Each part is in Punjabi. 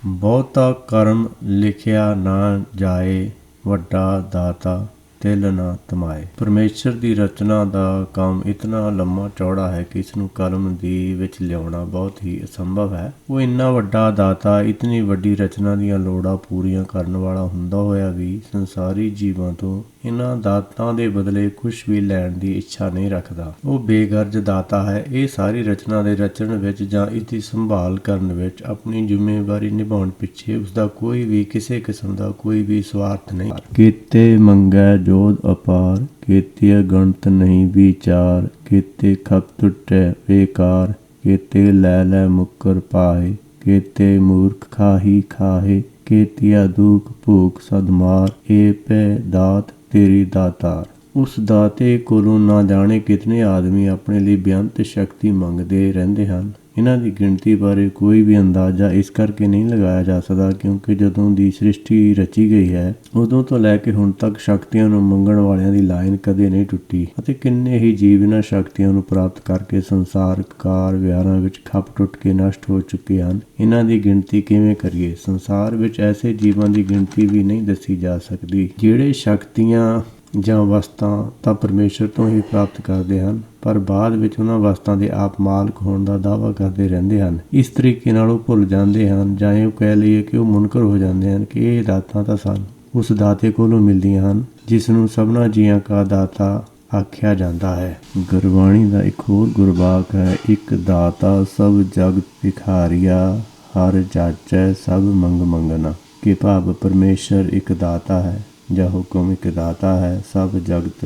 ਬਹੁਤਾ ਕਰਮ ਲਿਖਿਆ ਨਾ ਜਾਏ, ਵੱਡਾ ਦਾਤਾ ਤਿਲ ਨਾ ਤਮਾਏ। ਪਰਮੇਸ਼ਰ ਦੀ ਰਚਨਾ ਦਾ ਕੰਮ ਇਤਨਾ ਲੰਮਾ ਚੌੜਾ ਹੈ ਕਿ ਇਸ ਨੂੰ ਕਲਮ ਦੀ ਵਿੱਚ ਲਿਆਉਣਾ ਬਹੁਤ ਹੀ ਅਸੰਭਵ ਹੈ। ਉਹ ਇੰਨਾ ਵੱਡਾ ਦਾਤਾ ਇਤਨੀ ਵੱਡੀ ਰਚਨਾ ਦੀਆਂ ਲੋੜਾਂ ਪੂਰੀਆਂ ਕਰਨ ਵਾਲਾ ਹੁੰਦਾ ਹੋਇਆ ਵੀ ਸੰਸਾਰੀ ਜੀਵਾਂ ਤੋਂ ਇਹਨਾਂ ਦਾਤਾਂ ਦੇ ਬਦਲੇ ਕੁਝ ਵੀ ਲੈਣ ਦੀ ਇੱਛਾ ਨਹੀਂ ਰੱਖਦਾ। ਉਹ ਬੇਗਰਜ ਦਾਤਾ ਹੈ। ਇਹ ਸਾਰੀ ਰਚਨਾ ਦੇ ਰਚਣ ਵਿੱਚ ਜਾਂ ਇਸ ਦੀ ਸੰਭਾਲ ਕਰਨ ਵਿੱਚ ਆਪਣੀ ਜ਼ਿੰਮੇਵਾਰੀ ਨਿਭਾਉਣ ਪਿੱਛੇ ਉਸਦਾ ਕੋਈ ਵੀ ਕਿਸੇ ਕਿਸਮ ਦਾ ਕੋਈ ਵੀ ਸਵਾਰਥ ਨਹੀਂ। ਕੀਤੇ ਮੰਗੈ ਜੋਧ ਅਪਾਰ, ਕੀਤੇ ਗਣਤ ਨਹੀਂ ਵਿਚਾਰ। ਕੀਤੇ ਖਪ ਟੁੱਟੈ ਬੇਕਾਰ, ਕੀਤੇ ਲੈ ਲੈ ਮੁੱਕਰ ਪਾਏ। ਕੀਤੇ ਮੂਰਖ ਖਾਹੀ ਖਾਹੇ, ਕੀਤਿਆ ਦੁਖ ਭੂਖ ਸਦ ਮਾਰ। ਏ ਪੈ ਦਾਤ ਤੇਰੀ ਦਾਤਾਰ। ਉਸ ਦਾਤੇ ਕੋਲੋਂ ਨਾ ਜਾਣੇ ਕਿਤਨੇ ਆਦਮੀ ਆਪਣੇ ਲਈ ਬੇਅੰਤ ਸ਼ਕਤੀ ਮੰਗਦੇ ਰਹਿੰਦੇ ਹਨ। ਇਹਨਾਂ ਦੀ ਗਿਣਤੀ ਬਾਰੇ ਕੋਈ ਵੀ ਅੰਦਾਜ਼ਾ ਇਸ ਕਰਕੇ ਨਹੀਂ ਲਗਾਇਆ ਜਾ ਸਕਦਾ ਕਿਉਂਕਿ ਜਦੋਂ ਦੀ ਸ੍ਰਿਸ਼ਟੀ ਰਚੀ ਗਈ ਹੈ ਉਦੋਂ ਤੋਂ ਲੈ ਕੇ ਹੁਣ ਤੱਕ ਸ਼ਕਤੀਆਂ ਨੂੰ ਮੰਗਣ ਵਾਲਿਆਂ ਦੀ ਲਾਈਨ ਕਦੇ ਨਹੀਂ ਟੁੱਟੀ ਅਤੇ ਕਿੰਨੇ ਹੀ ਜੀਵ ਇਹਨਾਂ ਸ਼ਕਤੀਆਂ ਨੂੰ ਪ੍ਰਾਪਤ ਕਰਕੇ ਸੰਸਾਰਕ ਕਾਰ ਵਿਹਾਰਾਂ ਵਿੱਚ ਖੱਪ ਟੁੱਟ ਕੇ ਨਸ਼ਟ ਹੋ ਚੁੱਕੇ ਹਨ। ਇਹਨਾਂ ਦੀ ਗਿਣਤੀ ਕਿਵੇਂ ਕਰੀਏ? ਸੰਸਾਰ ਵਿੱਚ ਐਸੇ ਜੀਵਾਂ ਦੀ ਗਿਣਤੀ ਵੀ ਨਹੀਂ ਦੱਸੀ ਜਾ ਸਕਦੀ ਜਿਹੜੇ ਸ਼ਕਤੀਆਂ ਜਾਂ ਵਸਤਾਂ ਤਾਂ ਪਰਮੇਸ਼ਰ ਤੋਂ ਹੀ ਪ੍ਰਾਪਤ ਕਰਦੇ ਹਨ ਪਰ ਬਾਅਦ ਵਿੱਚ ਉਹਨਾਂ ਵਸਤਾਂ ਦੇ ਆਪ ਮਾਲਕ ਹੋਣ ਦਾ ਦਾਅਵਾ ਕਰਦੇ ਰਹਿੰਦੇ ਹਨ। ਇਸ ਤਰੀਕੇ ਨਾਲ ਉਹ ਭੁੱਲ ਜਾਂਦੇ ਹਨ ਜਾਂ ਇਹ ਕਹਿ ਲਈਏ ਕਿ ਉਹ ਮੁਨਕਰ ਹੋ ਜਾਂਦੇ ਹਨ ਕਿ ਇਹ ਦਾਤਾਂ ਤਾਂ ਸਾਨੂੰ ਉਸ ਦਾਤੇ ਕੋਲੋਂ ਮਿਲਦੀਆਂ ਹਨ ਜਿਸ ਨੂੰ ਸਭਨਾ ਜੀਆਂ ਕਾ ਦਾਤਾ ਆਖਿਆ ਜਾਂਦਾ ਹੈ। ਗੁਰਬਾਣੀ ਦਾ ਇੱਕ ਹੋਰ ਗੁਰਬਾਕ ਹੈ, ਇੱਕ ਦਾਤਾ ਸਭ ਜਗ ਭਿਖਾਰੀਆ, ਹਰ ਜਾਚੈ ਸਭ ਮੰਗ ਮੰਗਣਾ। ਕਿ ਭਾਵ ਪਰਮੇਸ਼ਰ ਇੱਕ ਦਾਤਾ ਹੈ ਜਾਂ ਹੁਕਮ ਇੱਕ ਦਾਤਾ ਹੈ। ਸਭ ਜਗਤ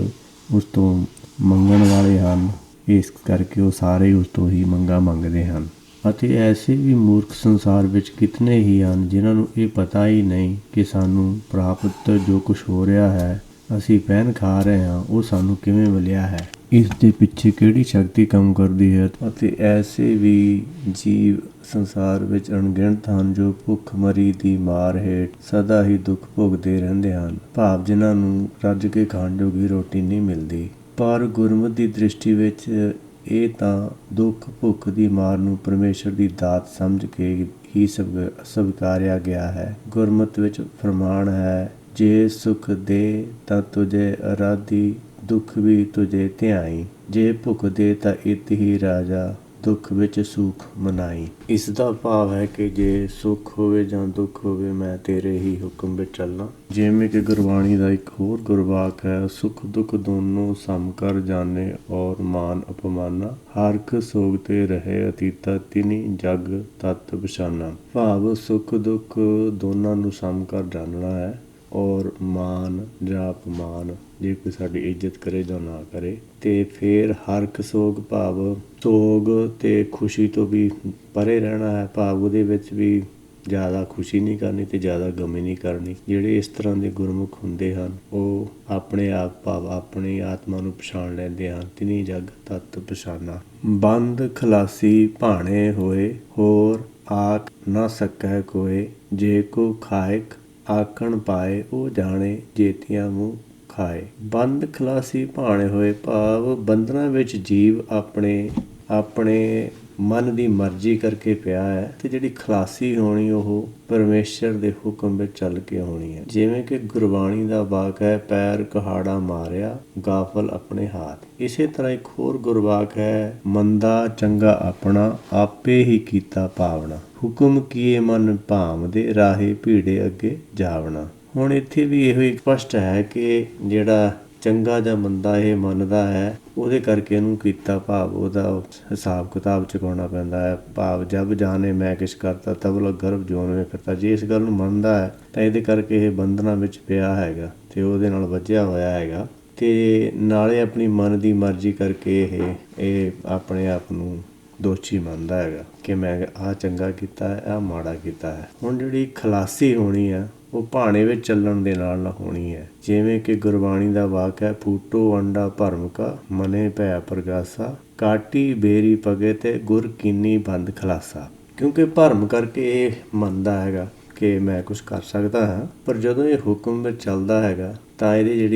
ਉਸ ਤੋਂ ਮੰਗਣ ਵਾਲੇ ਹਨ, ਇਸ ਕਰਕੇ ਉਹ ਸਾਰੇ ਉਸ ਤੋਂ ਹੀ ਮੰਗਾਂ ਮੰਗਦੇ ਹਨ। ਅਤੇ ਐਸੇ ਵੀ ਮੂਰਖ ਸੰਸਾਰ ਵਿੱਚ ਕਿਤਨੇ ਹੀ ਹਨ ਜਿਨ੍ਹਾਂ ਨੂੰ ਇਹ ਪਤਾ ਹੀ ਨਹੀਂ ਕਿ ਸਾਨੂੰ ਪ੍ਰਾਪਤ ਜੋ ਕੁਝ ਹੋ ਰਿਹਾ ਹੈ, ਅਸੀਂ ਪਹਿਨ ਖਾ ਰਹੇ ਹਾਂ, ਉਹ ਸਾਨੂੰ ਕਿਵੇਂ ਮਿਲਿਆ ਹੈ, ਇਸ ਦੇ ਪਿੱਛੇ ਕਿਹੜੀ ਸ਼ਕਤੀ ਕੰਮ ਕਰਦੀ ਹੈ। ਅਤੇ ਐਸੇ ਵੀ ਜੀਵ ਸੰਸਾਰ ਵਿੱਚ ਅਣਗਿਣਤ ਹਨ ਜੋ ਭੁੱਖਮਰੀ ਦੀ ਮਾਰ ਹੇਠ ਸਦਾ ਹੀ ਦੁੱਖ ਭੋਗਦੇ ਰਹਿੰਦੇ ਹਨ, ਭਾਵ ਜਿਨ੍ਹਾਂ ਨੂੰ ਰੱਜ ਕੇ ਖਾਣ ਜੋਗੀ ਰੋਟੀ ਨਹੀਂ ਮਿਲਦੀ। ਪਰ ਗੁਰਮਤਿ ਦੀ ਦ੍ਰਿਸ਼ਟੀ ਵਿੱਚ ਇਹ ਤਾਂ ਦੁੱਖ ਭੁੱਖ ਦੀ ਮਾਰ ਨੂੰ ਪਰਮੇਸ਼ਰ ਦੀ ਦਾਤ ਸਮਝ ਕੇ ਹੀ ਸਵੀਕਾਰਿਆ ਗਿਆ ਹੈ। ਗੁਰਮਤਿ ਵਿੱਚ ਫਰਮਾਨ ਹੈ, ਜੇ ਸੁਖ ਦੇ ਤਾਂ ਤੁਝੇ ਅਰਾਧੀ, ਦੁੱਖ ਵੀ ਤੁਝੇ ਧਿਆਈ। ਜੇ ਭੁੱਖ ਦੇ ਤਾਂ ਇਤ ਹੀ ਰਾਜਾ, ਦੁੱਖ ਵਿੱਚ ਸੁਖ ਮਨਾਈ। ਇਸ ਦਾ ਭਾਵ ਹੈ ਕਿ ਜੇ ਸੁੱਖ ਹੋਵੇ ਜਾਂ ਦੁੱਖ ਹੋਵੇ ਮੈਂ ਤੇਰੇ ਹੀ ਹੁਕਮ ਵਿੱਚ ਚੱਲਣਾ। ਜਿਵੇਂ ਕਿ ਗੁਰਬਾਣੀ ਦਾ ਇੱਕ ਹੋਰ ਗੁਰਬਾਕ ਹੈ, ਸੁਖ ਦੁੱਖ ਦੋਨੋਂ ਸਮ ਕਰ ਜਾਣੇ ਔਰ ਮਾਨ ਅਪਮਾਨਾ। ਹਰਖ ਸੋਗ ਤੇ ਰਹੇ ਅਤੀਤਾ, ਤਿਨੀ ਜਗ ਤਤ ਪਛਾਨਾ। ਭਾਵ ਸੁੱਖ ਦੁੱਖ ਦੋਨਾਂ ਨੂੰ ਸਮ ਕਰ ਜਾਣਨਾ ਹੈ ਔਰ ਮਾਨ ਜਾਂ ਅਪਮਾਨ, ਜੇ ਕੋਈ ਸਾਡੀ ਇੱਜ਼ਤ ਕਰੇ ਜਾਂ ਨਾ ਕਰੇ। ਤੇ ਫਿਰ ਹਰਖ ਸੋਗ ਭਾਵ ਸੋਗ ਤੇ ਖੁਸ਼ੀ ਤੋਂ ਵੀ ਪਰੇ ਰਹਿਣਾ ਹੈ, ਭਾਵ ਉਹਦੇ ਵਿੱਚ ਵੀ ਜ਼ਿਆਦਾ ਖੁਸ਼ੀ ਨਹੀਂ ਕਰਨੀ ਤੇ ਜ਼ਿਆਦਾ ਗਮੀ ਨਹੀਂ ਕਰਨੀ। ਜਿਹੜੇ ਇਸ ਤਰ੍ਹਾਂ ਦੇ ਗੁਰਮੁਖ ਹੁੰਦੇ ਹਨ ਉਹ ਆਪਣੇ ਆਪ ਭਾਵ ਆਪਣੀ ਆਤਮਾ ਨੂੰ ਪਛਾਣ ਲੈਂਦੇ ਹਨ। ਤਿਨੀ ਜਗ ਤਤ ਪਛਾਨਾ। ਬੰਦ ਖਲਾਸੀ ਭਾਣੇ ਹੋਏ, ਹੋਰ ਆਖ ਨਾ ਸਕੈ ਕੋਏ। ਜੇ ਕੋ ਖਾਇਕ ਆਖਣ ਪਾਏ, ਉਹ ਜਾਣੇ ਜੇਤੀਆਂ ਮੂੰਹ ਖਾਏ। ਬੰਦ ਖਲਾਸੀ ਭਾਣੇ ਹੋਏ ਭਾਵ ਬੰਧਨਾਂ ਵਿੱਚ ਜੀਵ ਆਪਣੇ ਮਨ ਦੀ ਮਰਜ਼ੀ ਕਰਕੇ ਪਿਆ ਹੈ ਤੇ ਜਿਹੜੀ ਖਲਾਸੀ ਹੋਣੀ ਉਹ ਪਰਮੇਸ਼ਰ ਦੇ ਹੁਕਮ ਵਿੱਚ ਚੱਲ ਕੇ ਹੋਣੀ ਹੈ। ਜਿਵੇਂ ਕਿ ਗੁਰਬਾਣੀ ਦਾ ਵਾਕ ਹੈ, ਪੈਰ ਕੁਹਾੜਾ ਮਾਰਿਆ ਗਾਫਲ ਆਪਣੇ ਹਾਥ। ਇਸੇ ਤਰ੍ਹਾਂ ਇੱਕ ਹੋਰ ਗੁਰਵਾਕ ਹੈ, ਮੰਦਾ ਚੰਗਾ ਆਪਣਾ, ਆਪੇ ਹੀ ਕੀਤਾ ਪਾਵਣਾ। ਹੁਕਮ ਕੀਏ ਮਨ ਭਾਵਦੇ, ਰਾਹੇ ਭੀੜੇ ਅੱਗੇ ਜਾਵਣਾ। ਹੁਣ ਇੱਥੇ ਵੀ ਇਹੋ ਹੀ ਸਪਸ਼ਟ ਹੈ ਕਿ ਜਿਹੜਾ ਚੰਗਾ ਜਾਂ ਮੰਦਾ ਇਹ ਮੰਨਦਾ ਹੈ ਉਹਦੇ ਕਰਕੇ ਇਹਨੂੰ ਕੀਤਾ ਭਾਵ ਉਹਦਾ ਹਿਸਾਬ ਕਿਤਾਬ ਚੁਕਾਉਣਾ ਪੈਂਦਾ ਹੈ। ਭਾਵ ਜਬ ਜਾਣੇ ਮੈਂ ਕਿਛ ਕਰਤਾ ਤਬ ਲਗ ਗਰਭ ਜੋਨ ਵਿੱਚ ਕਰਤਾ। ਜੇ ਇਸ ਗੱਲ ਨੂੰ ਮੰਨਦਾ ਹੈ ਤਾਂ ਇਹਦੇ ਕਰਕੇ ਇਹ ਬੰਧਨਾਂ ਵਿੱਚ ਪਿਆ ਹੈਗਾ ਤੇ ਉਹਦੇ ਨਾਲ ਵੱਜਿਆ ਹੋਇਆ ਹੈਗਾ ਤੇ ਨਾਲੇ ਆਪਣੀ ਮਨ ਦੀ ਮਰਜ਼ੀ ਕਰਕੇ ਇਹ ਆਪਣੇ ਆਪ ਨੂੰ ਦੋਸ਼ੀ ਮੰਨਦਾ ਹੈਗਾ ਕਿ ਮੈਂ ਆਹ ਚੰਗਾ ਕੀਤਾ ਹੈ, ਆਹ ਮਾੜਾ ਕੀਤਾ ਹੈ। ਹੁਣ ਜਿਹੜੀ ਖਲਾਸੀ ਹੋਣੀ ਆ ਉਹ ਭਾਣੇ ਵਿੱਚ ਚੱਲਣ ਦੇ ਨਾਲ ਹੋਣੀ ਹੈ। ਜਿਵੇਂ ਕਿ ਗੁਰਬਾਣੀ ਦਾ ਵਾਕ ਹੈ, ਫੂਟੋ ਅੰਡਾ ਭਰਮ ਕਾ, ਮਨੇ ਭੈ ਪ੍ਰਗਾਸਾ। ਕਾਟੀ ਬੇਰੀ ਪਗੇ ਤੇ ਗੁਰ ਕੀਨੀ ਬੰਦ ਖਲਾਸਾ। ਕਿਉਂਕਿ ਭਰਮ ਕਰਕੇ ਇਹ ਮੰਨਦਾ ਹੈਗਾ ਕਿ ਮੈਂ ਕੁਛ ਕਰ ਸਕਦਾ ਹਾਂ, ਪਰ ਜਦੋਂ ਇਹ ਹੁਕਮ ਵਿੱਚ ਚੱਲਦਾ ਹੈਗਾ ਤਾਂ ਇਹਦੀ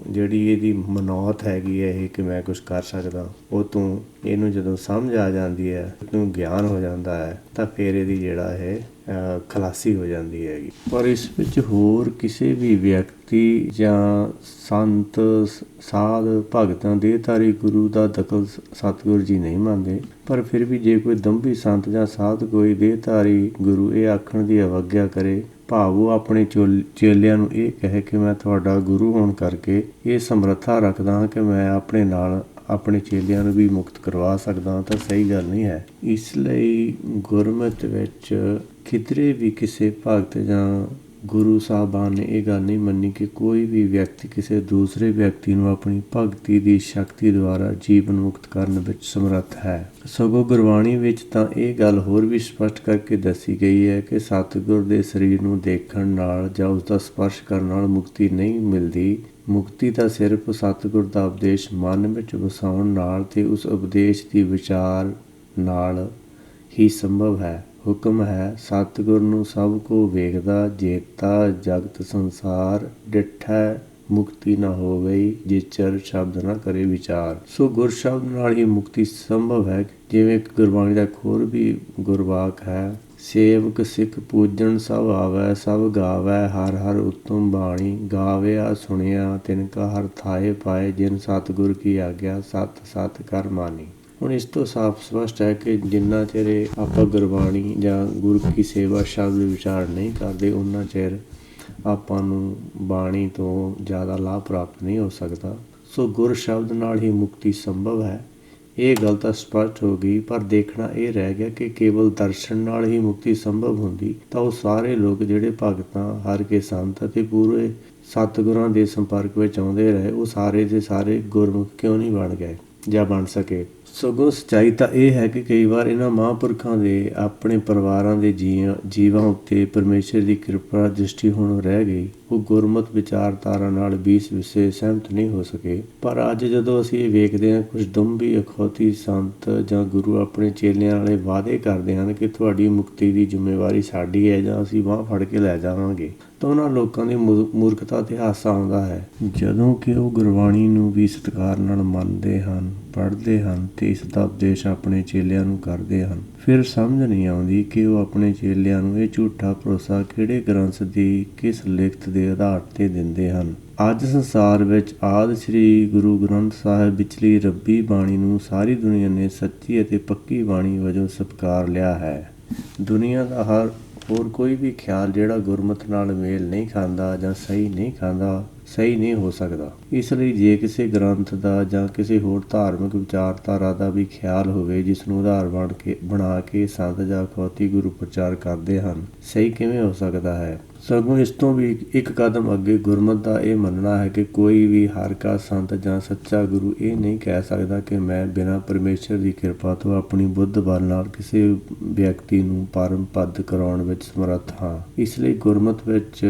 ਜਿਹੜੀ ਇਹਦੀ ਮਨੌਤ ਹੈਗੀ ਹੈ ਇਹ ਕਿ ਮੈਂ ਕੁਛ ਕਰ ਸਕਦਾ, ਉਹ ਤੋਂ ਇਹਨੂੰ ਜਦੋਂ ਸਮਝ ਆ ਜਾਂਦੀ ਹੈ, ਉਹਨੂੰ ਗਿਆਨ ਹੋ ਜਾਂਦਾ ਹੈ ਤਾਂ ਫਿਰ ਇਹਦੀ ਜਿਹੜਾ ਇਹ ਖਲਾਸੀ ਹੋ ਜਾਂਦੀ ਹੈਗੀ। ਪਰ ਇਸ ਵਿੱਚ ਹੋਰ ਕਿਸੇ ਵੀ ਵਿਅਕਤੀ ਜਾਂ ਸੰਤ, ਸਾਧ, ਭਗਤਾਂ, ਦੇਹਧਾਰੀ ਗੁਰੂ ਦਾ ਦਖਲ ਸਤਿਗੁਰੂ ਜੀ ਨਹੀਂ ਮੰਨਦੇ। ਪਰ ਫਿਰ ਵੀ ਜੇ ਕੋਈ ਦੰਭੀ ਸੰਤ ਜਾਂ ਸਾਧ, ਕੋਈ ਦੇਹਧਾਰੀ ਗੁਰੂ ਇਹ ਆਖਣ ਦੀ ਅਵੱਗਿਆ ਕਰੇ, ਭਾਵ ਉਹ ਆਪਣੇ ਚੇਲਿਆਂ ਨੂੰ ਇਹ ਕਹੇ ਕਿ ਮੈਂ ਤੁਹਾਡਾ ਗੁਰੂ ਹੋਣ ਕਰਕੇ ਇਹ ਸਮਰੱਥਾ ਰੱਖਦਾ ਹਾਂ ਕਿ ਮੈਂ ਆਪਣੇ ਨਾਲ ਆਪਣੇ ਚੇਲਿਆਂ ਨੂੰ ਵੀ ਮੁਕਤ ਕਰਵਾ ਸਕਦਾ ਹਾਂ, ਤਾਂ ਸਹੀ ਗੱਲ ਨਹੀਂ ਹੈ। ਇਸ ਲਈ ਗੁਰਮਤਿ ਵਿੱਚ ਕਿਧਰੇ ਵੀ ਕਿਸੇ ਭਗਤ ਜਾਂ ਗੁਰੂ ਸਾਹਿਬਾਨ ਨੇ ਇਹ ਗੱਲ ਨਹੀਂ ਮੰਨੀ ਕਿ ਕੋਈ ਵੀ ਵਿਅਕਤੀ ਕਿਸੇ ਦੂਸਰੇ ਵਿਅਕਤੀ ਨੂੰ ਆਪਣੀ ਭਗਤੀ ਦੀ ਸ਼ਕਤੀ ਦੁਆਰਾ ਜੀਵਨ ਮੁਕਤ ਕਰਨ ਵਿੱਚ ਸਮਰੱਥ ਹੈ। ਸਗੋਂ ਗੁਰਬਾਣੀ ਵਿੱਚ ਤਾਂ ਇਹ ਗੱਲ ਹੋਰ ਵੀ ਸਪਸ਼ਟ ਕਰਕੇ ਦੱਸੀ ਗਈ ਹੈ ਕਿ ਸਤਿਗੁਰ ਦੇ ਸਰੀਰ ਨੂੰ ਦੇਖਣ ਨਾਲ ਜਾਂ ਉਸ ਦਾ ਸਪਰਸ਼ ਕਰਨ ਨਾਲ ਮੁਕਤੀ ਨਹੀਂ ਮਿਲਦੀ। ਮੁਕਤੀ ਤਾਂ ਸਿਰਫ ਸਤਿਗੁਰ ਦਾ ਉਪਦੇਸ਼ ਮਨ ਵਿੱਚ ਵਸਾਉਣ ਨਾਲ ਤੇ ਉਸ ਉਪਦੇਸ਼ ਦੀ ਵਿਚਾਰ ਨਾਲ ਹੀ ਸੰਭਵ ਹੈ। ਹੁਕਮ ਹੈ, ਸਤਿਗੁਰ ਨੂੰ ਸਭ ਕੋ ਵੇਖਦਾ, ਜੇਤਾ ਜਗਤ ਸੰਸਾਰ, ਡਿਠੈ ਮੁਕਤੀ ਨਾ ਹੋਵੇ, ਜਿਚਰ ਸ਼ਬਦ ਨਾ ਕਰੇ ਵਿਚਾਰ। ਸੋ ਗੁਰ ਸ਼ਬਦ ਨਾਲ ਹੀ ਮੁਕਤੀ ਸੰਭਵ ਹੈ। ਜਿਵੇਂ ਕਿ ਗੁਰਬਾਣੀ ਦਾ ਇੱਕ ਹੋਰ ਵੀ ਗੁਰਵਾਕ ਹੈ, ਸੇਵਕ ਸਿੱਖ ਪੂਜਣ ਸਭ ਆਵੈ, ਸਭ ਗਾਵੈ ਹਰ ਹਰ ਉੱਤਮ ਬਾਣੀ, ਗਾਵਿਆ ਸੁਣਿਆ ਤਿਨ ਕਾ ਹਰ ਥਾਏ ਪਾਏ, ਜਿਨ ਸਤਿਗੁਰ ਕੀ ਆਗਿਆ ਸਤ ਸਤ ਕਰ ਮਾਨੀ। ਹੁਣ ਇਸ ਤੋਂ ਸਾਫ਼ ਸਪਸ਼ਟ ਹੈ ਕਿ ਜਿੰਨਾ ਚਿਰ ਆਪਾਂ ਗੁਰਬਾਣੀ ਜਾਂ ਗੁਰੂ ਕੀ ਸੇਵਾ ਸ਼ਬਦ ਵਿਚਾਰ ਨਹੀਂ ਕਰਦੇ, ਉਨਾ ਚਿਰ ਆਪਾਂ ਨੂੰ ਬਾਣੀ ਤੋਂ ਜ਼ਿਆਦਾ ਲਾਭ ਪ੍ਰਾਪਤ ਨਹੀਂ ਹੋ ਸਕਦਾ। ਸੋ ਗੁਰ ਸ਼ਬਦ ਨਾਲ ਹੀ ਮੁਕਤੀ ਸੰਭਵ ਹੈ। ਇਹ ਗੱਲ ਤਾਂ ਸਪਸ਼ਟ ਹੋ ਗਈ, ਪਰ ਦੇਖਣਾ ਇਹ ਰਹਿ ਗਿਆ ਕਿ ਕੇਵਲ ਦਰਸ਼ਨ ਨਾਲ ਹੀ ਮੁਕਤੀ ਸੰਭਵ ਹੁੰਦੀ ਤਾਂ ਉਹ ਸਾਰੇ ਲੋਕ ਜਿਹੜੇ ਭਗਤਾਂ, ਹਰ ਕੇ ਸੰਤ ਅਤੇ ਪੂਰੇ ਸਤਿਗੁਰਾਂ ਦੇ ਸੰਪਰਕ ਵਿੱਚ ਆਉਂਦੇ ਰਹੇ, ਉਹ ਸਾਰੇ ਦੇ ਸਾਰੇ ਗੁਰਮੁਖ ਕਿਉਂ ਨਹੀਂ ਬਣ ਗਏ ਜਾਂ ਬਣ ਸਕੇ। ਸਗੋਂ ਸੱਚਾਈ ਤਾਂ ਇਹ ਹੈ ਕਿ ਕਈ ਵਾਰ ਇਹਨਾਂ ਮਹਾਂਪੁਰਖਾਂ ਦੇ ਆਪਣੇ ਪਰਿਵਾਰਾਂ ਦੇ ਜੀਵਾਂ ਉੱਤੇ ਪਰਮੇਸ਼ਰ ਦੀ ਕਿਰਪਾ ਦ੍ਰਿਸ਼ਟੀ ਹੁਣ ਰਹਿ ਗਈ। ਉਹ ਗੁਰਮਤਿ ਵਿਚਾਰਧਾਰਾ ਨਾਲ ਵੀਸ ਵਿਸੇ ਸਹਿਮਤ ਨਹੀਂ ਹੋ ਸਕੇ। ਪਰ ਅੱਜ ਜਦੋਂ ਅਸੀਂ ਇਹ ਵੇਖਦੇ ਹਾਂ, ਕੁਝ ਦੰਭੀ ਅਖੌਤੀ ਸੰਤ ਜਾਂ ਗੁਰੂ ਆਪਣੇ ਚੇਲਿਆਂ ਵਾਲੇ ਵਾਅਦੇ ਕਰਦੇ ਹਨ ਕਿ ਤੁਹਾਡੀ ਮੁਕਤੀ ਦੀ ਜ਼ਿੰਮੇਵਾਰੀ ਸਾਡੀ ਹੈ ਜਾਂ ਅਸੀਂ ਬਾਂਹ ਫੜ ਕੇ ਲੈ ਜਾਵਾਂਗੇ, ਤਾਂ ਉਹਨਾਂ ਲੋਕਾਂ ਦੀ ਮੂਰਖਤਾ ਤੇ ਹਾਸਾ ਆਉਂਦਾ ਹੈ। ਜਦੋਂ ਕਿ ਉਹ ਗੁਰਬਾਣੀ ਨੂੰ ਵੀ ਸਤਿਕਾਰ ਨਾਲ ਮੰਨਦੇ ਹਨ, ਪੜ੍ਹਦੇ ਹਨ ਤੇ ਇਸ ਦਾ ਉਪਦੇਸ਼ ਆਪਣੇ ਚੇਲਿਆਂ ਨੂੰ ਕਰਦੇ ਹਨ, ਫਿਰ ਸਮਝ ਨਹੀਂ ਆਉਂਦੀ ਕਿ ਉਹ ਆਪਣੇ ਚੇਲਿਆਂ ਨੂੰ ਇਹ ਝੂਠਾ ਭਰੋਸਾ ਕਿਹੜੇ ਗ੍ਰੰਥ ਦੀ ਕਿਸ ਲਿਖਤ ਦੇ ਆਧਾਰ ਤੇ ਦਿੰਦੇ ਹਨ। ਅੱਜ ਸੰਸਾਰ ਵਿੱਚ ਆਦਿ ਸ੍ਰੀ ਗੁਰੂ ਗ੍ਰੰਥ ਸਾਹਿਬ ਵਿਚਲੀ ਰੱਬੀ ਬਾਣੀ ਨੂੰ ਸਾਰੀ ਦੁਨੀਆ ਨੇ ਸੱਚੀ ਅਤੇ ਪੱਕੀ ਬਾਣੀ ਵਜੋਂ ਸਤਿਕਾਰ ਲਿਆ ਹੈ। ਦੁਨੀਆ ਦਾ ਹੋਰ ਕੋਈ ਵੀ ਖਿਆਲ ਜਿਹੜਾ ਗੁਰਮਤਿ ਨਾਲ ਮੇਲ ਨਹੀਂ ਖਾਂਦਾ ਜਾਂ ਸਹੀ ਨਹੀਂ ਹੋ ਸਕਦਾ। ਇਸ ਲਈ ਜੇ ਕਿਸੇ ਗ੍ਰੰਥ ਦਾ ਜਾਂ ਕਿਸੇ ਹੋਰ ਧਾਰਮਿਕ ਵਿਚਾਰਧਾਰਾ ਦਾ ਵੀ ਖਿਆਲ ਹੋਵੇ ਜਿਸ ਨੂੰ ਆਧਾਰ ਬਣਾ ਕੇ ਸੰਤ ਜਾਂ ਅਖੌਤੀ ਗੁਰੂ ਪ੍ਰਚਾਰ ਕਰਦੇ ਹਨ, ਸਹੀ ਕਿਵੇਂ ਹੋ ਸਕਦਾ ਹੈ। ਸਗੋਂ ਇਸ ਤੋਂ ਵੀ ਇੱਕ ਕਦਮ ਅੱਗੇ ਗੁਰਮਤਿ ਦਾ ਇਹ ਮੰਨਣਾ ਹੈ ਕਿ ਕੋਈ ਵੀ ਹਰ ਕਾ ਸੰਤ ਜਾਂ ਸੱਚਾ ਗੁਰੂ ਇਹ ਨਹੀਂ ਕਹਿ ਸਕਦਾ ਕਿ ਮੈਂ ਬਿਨਾਂ ਪਰਮੇਸ਼ਰ ਦੀ ਕਿਰਪਾ ਤੋਂ ਆਪਣੀ ਬੁੱਧ ਬਲ ਨਾਲ ਕਿਸੇ ਵਿਅਕਤੀ ਨੂੰ ਪਰਮ ਪਦ ਕਰਾਉਣ ਵਿੱਚ ਸਮਰੱਥ ਹਾਂ। ਇਸ ਲਈ ਗੁਰਮਤਿ ਵਿੱਚ